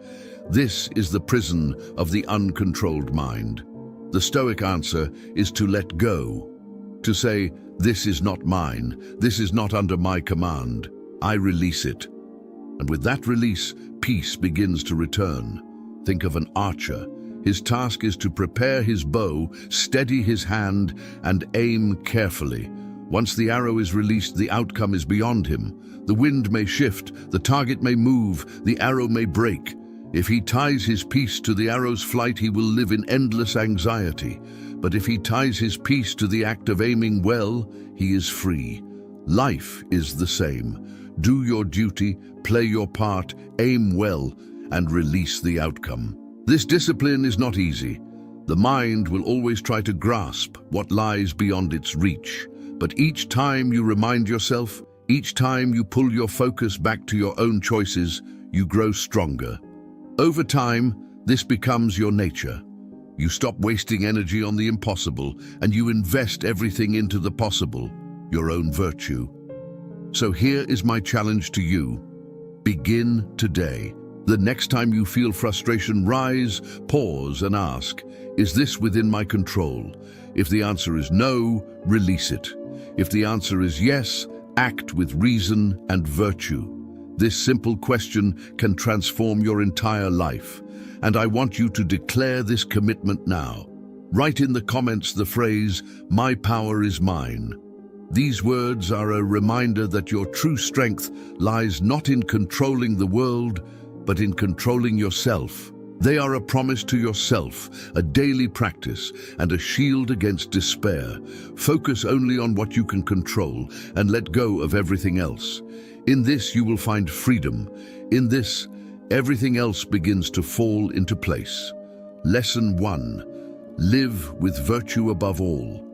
A: This is the prison of the uncontrolled mind. The Stoic answer is to let go, to say, "This is not mine, this is not under my command. I release it." And with that release, peace begins to return. Think of an archer. His task is to prepare his bow, steady his hand, and aim carefully. Once the arrow is released, the outcome is beyond him. The wind may shift, the target may move, the arrow may break. If he ties his peace to the arrow's flight, he will live in endless anxiety. But if he ties his peace to the act of aiming well, he is free. Life is the same. Do your duty, play your part, aim well, and release the outcome. This discipline is not easy. The mind will always try to grasp what lies beyond its reach. But each time you remind yourself, each time you pull your focus back to your own choices, you grow stronger. Over time, this becomes your nature. You stop wasting energy on the impossible, and you invest everything into the possible. your own virtue. So here is my challenge to you. Begin today. The next time you feel frustration rise, pause and ask, is this within my control? If the answer is no, release it. If the answer is yes, act with reason and virtue. This simple question can transform your entire life. And I want you to declare this commitment now. Write in the comments the phrase, "My power is mine." These words are a reminder that your true strength lies not in controlling the world, but in controlling yourself. They are a promise to yourself, a daily practice, and a shield against despair. Focus only on what you can control and let go of everything else. In this, you will find freedom. In this, everything else begins to fall into place. Lesson 1. Live with virtue above all.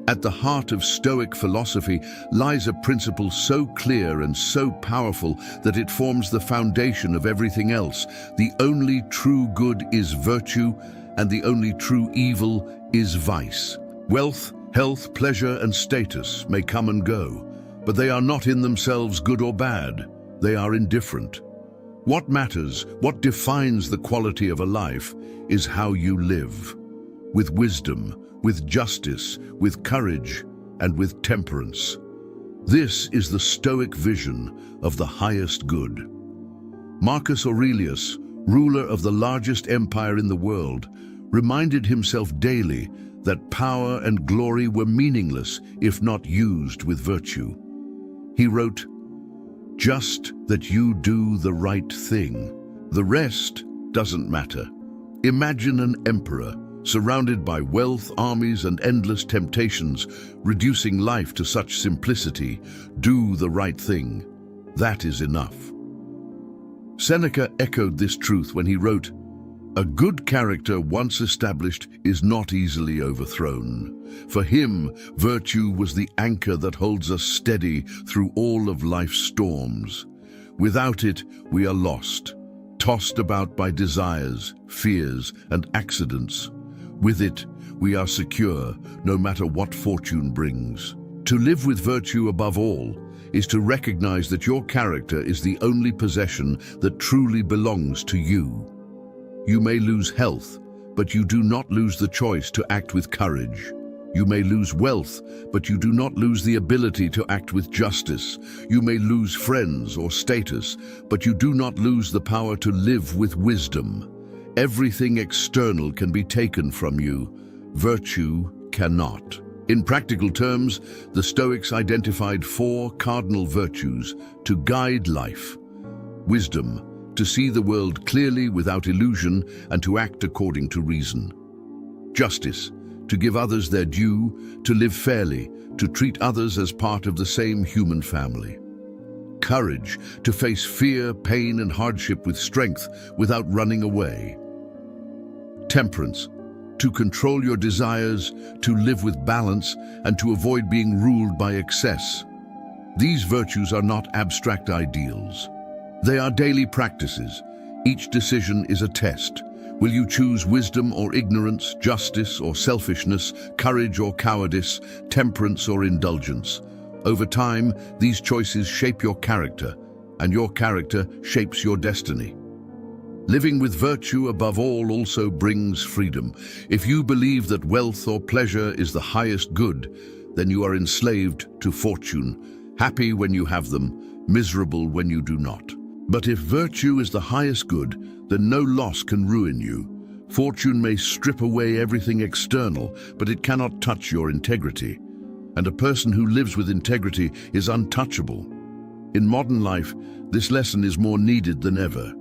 A: At the heart of Stoic philosophy lies a principle so clear and so powerful that it forms the foundation of everything else. The only true good is virtue, and the only true evil is vice. Wealth, health, pleasure, and status may come and go, but they are not in themselves good or bad. They are indifferent. What matters, what defines the quality of a life, is how you live. With wisdom, with justice, with courage, and with temperance. This is the Stoic vision of the highest good. Marcus Aurelius, ruler of the largest empire in the world, reminded himself daily that power and glory were meaningless if not used with virtue. He wrote, "Just that you do the right thing. The rest doesn't matter." Imagine an emperor surrounded by wealth, armies, and endless temptations, reducing life to such simplicity. Do the right thing. That is enough. Seneca echoed this truth when he wrote, "A good character once established is not easily overthrown." For him, virtue was the anchor that holds us steady through all of life's storms. Without it, we are lost, tossed about by desires, fears, and accidents. With it, we are secure, no matter what fortune brings. To live with virtue above all is to recognize that your character is the only possession that truly belongs to you. You may lose health, but you do not lose the choice to act with courage. You may lose wealth, but you do not lose the ability to act with justice. You may lose friends or status, but you do not lose the power to live with wisdom. Everything external can be taken from you. Virtue cannot. In practical terms, the Stoics identified 4 cardinal virtues to guide life. Wisdom, to see the world clearly without illusion and to act according to reason. Justice, to give others their due, to live fairly, to treat others as part of the same human family. Courage, to face fear, pain, and hardship with strength without running away. Temperance, to control your desires, to live with balance, and to avoid being ruled by excess. These virtues are not abstract ideals. They are daily practices. Each decision is a test. Will you choose wisdom or ignorance, justice or selfishness, courage or cowardice, temperance or indulgence? Over time, these choices shape your character, and your character shapes your destiny. Living with virtue above all also brings freedom. If you believe that wealth or pleasure is the highest good, then you are enslaved to fortune, happy when you have them, miserable when you do not. But if virtue is the highest good, then no loss can ruin you. Fortune may strip away everything external, but it cannot touch your integrity. And a person who lives with integrity is untouchable. In modern life, this lesson is more needed than ever.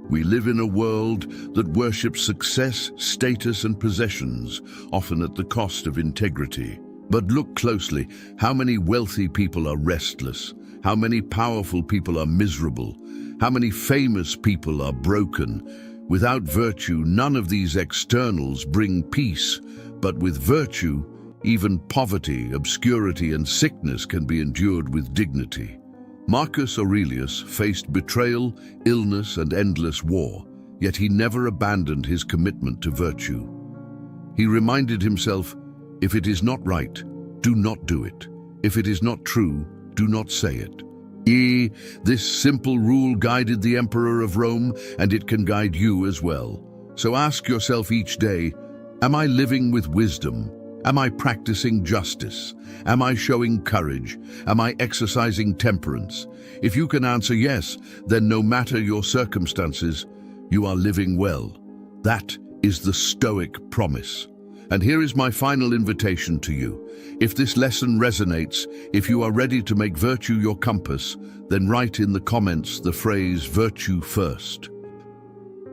A: We live in a world that worships success, status, and possessions, often at the cost of integrity. But look closely. How many wealthy people are restless? How many powerful people are miserable? How many famous people are broken? Without virtue, none of these externals bring peace. But with virtue, even poverty, obscurity, and sickness can be endured with dignity. Marcus Aurelius faced betrayal, illness, and endless war, yet he never abandoned his commitment to virtue. He reminded himself, if it is not right, do not do it. If it is not true, do not say it. This simple rule guided the Emperor of Rome, and it can guide you as well. So ask yourself each day, am I living with wisdom? Am I practicing justice? Am I showing courage? Am I exercising temperance? If you can answer yes, then no matter your circumstances, you are living well. That is the Stoic promise. And here is my final invitation to you. If this lesson resonates, if you are ready to make virtue your compass, then write in the comments the phrase virtue first.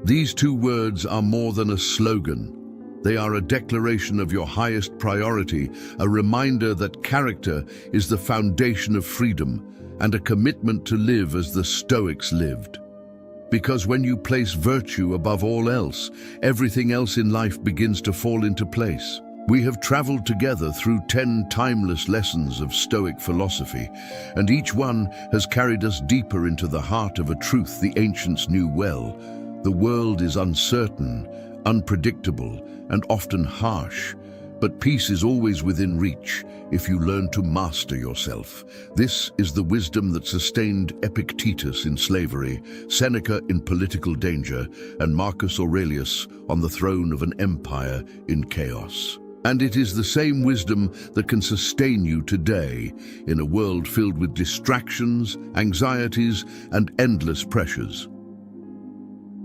A: These two words are more than a slogan. They are a declaration of your highest priority, a reminder that character is the foundation of freedom, and a commitment to live as the Stoics lived. Because when you place virtue above all else, everything else in life begins to fall into place. We have traveled together through 10 timeless lessons of Stoic philosophy, and each one has carried us deeper into the heart of a truth the ancients knew well. The world is uncertain, unpredictable, and often harsh, but peace is always within reach if you learn to master yourself. This is the wisdom that sustained Epictetus in slavery, Seneca in political danger, and Marcus Aurelius on the throne of an empire in chaos. And it is the same wisdom that can sustain you today in a world filled with distractions, anxieties, and endless pressures.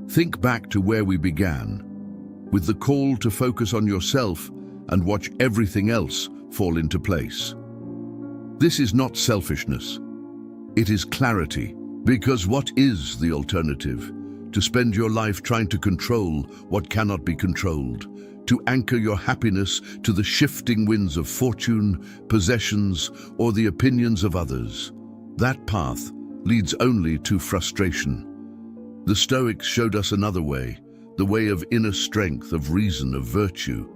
A: Think back to where we began, with the call to focus on yourself and watch everything else fall into place. This is not selfishness. It is clarity. Because what is the alternative? To spend your life trying to control what cannot be controlled, to anchor your happiness to the shifting winds of fortune, possessions, or the opinions of others. That path leads only to frustration. The Stoics showed us another way, the way of inner strength, of reason, of virtue.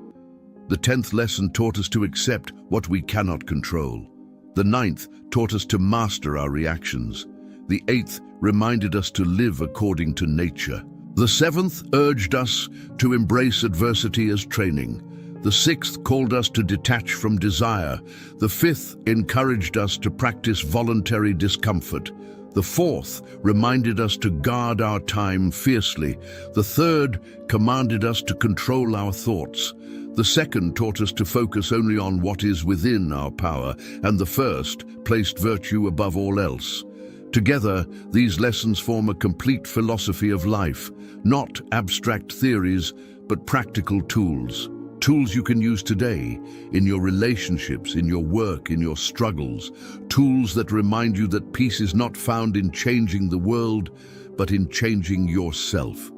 A: The 10th lesson taught us to accept what we cannot control. The 9th taught us to master our reactions. The 8th reminded us to live according to nature. The 7th urged us to embrace adversity as training. The 6th called us to detach from desire. The 5th encouraged us to practice voluntary discomfort. The 4th reminded us to guard our time fiercely. The 3rd commanded us to control our thoughts. The 2nd taught us to focus only on what is within our power, and the 1st placed virtue above all else. Together, these lessons form a complete philosophy of life, not abstract theories, but practical tools. Tools you can use today, in your relationships, in your work, in your struggles. Tools that remind you that peace is not found in changing the world, but in changing yourself.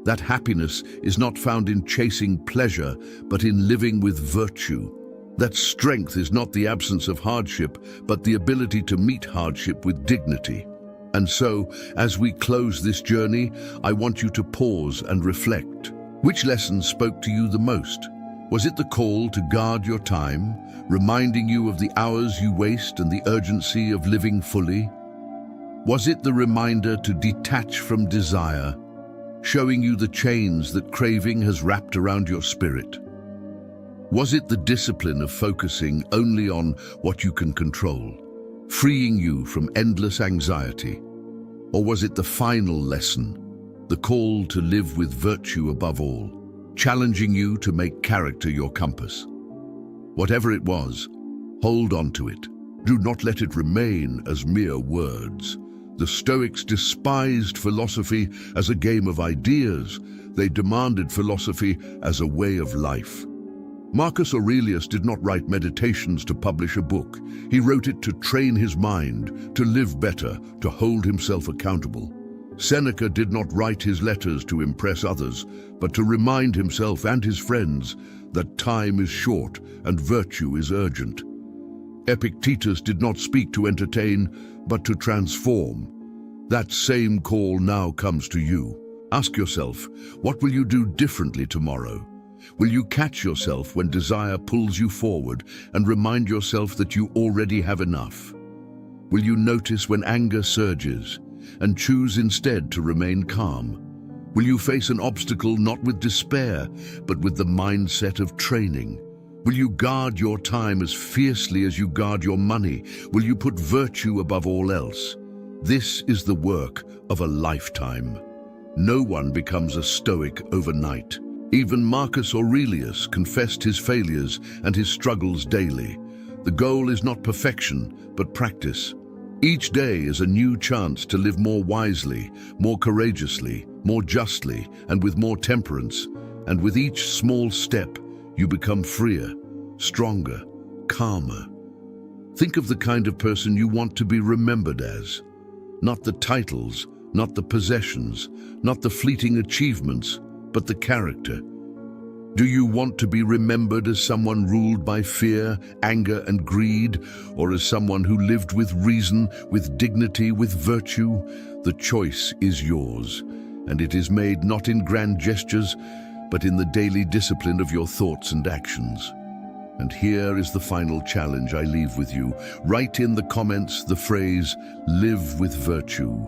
A: That happiness is not found in chasing pleasure, but in living with virtue. That strength is not the absence of hardship, but the ability to meet hardship with dignity. And so, as we close this journey, I want you to pause and reflect. Which lesson spoke to you the most? Was it the call to guard your time, reminding you of the hours you waste and the urgency of living fully? Was it the reminder to detach from desire, showing you the chains that craving has wrapped around your spirit? Was it the discipline of focusing only on what you can control, freeing you from endless anxiety? Or was it the final lesson, the call to live with virtue above all, challenging you to make character your compass? Whatever it was, hold on to it. Do not let it remain as mere words. The Stoics despised philosophy as a game of ideas. They demanded philosophy as a way of life. Marcus Aurelius did not write meditations to publish a book. He wrote it to train his mind, to live better, to hold himself accountable. Seneca did not write his letters to impress others, but to remind himself and his friends that time is short and virtue is urgent. Epictetus did not speak to entertain, but to transform. That same call now comes to you. Ask yourself, what will you do differently tomorrow? Will you catch yourself when desire pulls you forward and remind yourself that you already have enough? Will you notice when anger surges and choose instead to remain calm? Will you face an obstacle not with despair, but with the mindset of training? Will you guard your time as fiercely as you guard your money? Will you put virtue above all else? This is the work of a lifetime. No one becomes a Stoic overnight. Even Marcus Aurelius confessed his failures and his struggles daily. The goal is not perfection, but practice. Each day is a new chance to live more wisely, more courageously, more justly, and with more temperance. And with each small step, you become freer, stronger, calmer. Think of the kind of person you want to be remembered as. Not the titles, not the possessions, not the fleeting achievements, but the character. Do you want to be remembered as someone ruled by fear, anger, and greed, or as someone who lived with reason, with dignity, with virtue? The choice is yours, and it is made not in grand gestures, but in the daily discipline of your thoughts and actions. And here is the final challenge I leave with you. Write in the comments the phrase, "Live with virtue."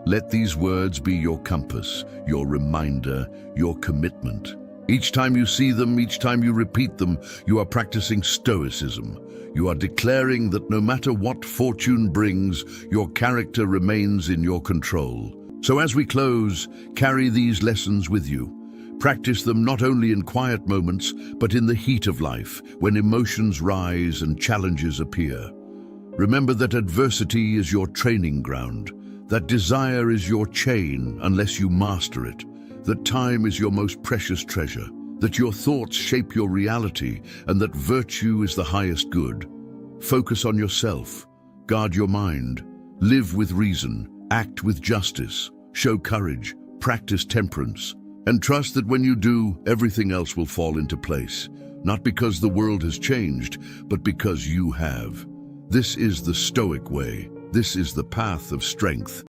A: Let these words be your compass, your reminder, your commitment. Each time you see them, each time you repeat them, you are practicing Stoicism. You are declaring that no matter what fortune brings, your character remains in your control. So as we close, carry these lessons with you. Practice them not only in quiet moments, but in the heat of life, when emotions rise and challenges appear. Remember that adversity is your training ground, that desire is your chain unless you master it, that time is your most precious treasure, that your thoughts shape your reality, and that virtue is the highest good. Focus on yourself, guard your mind, live with reason, act with justice, show courage, practice temperance, and trust that when you do, everything else will fall into place, not because the world has changed, but because you have. This is the Stoic way. This is the path of strength.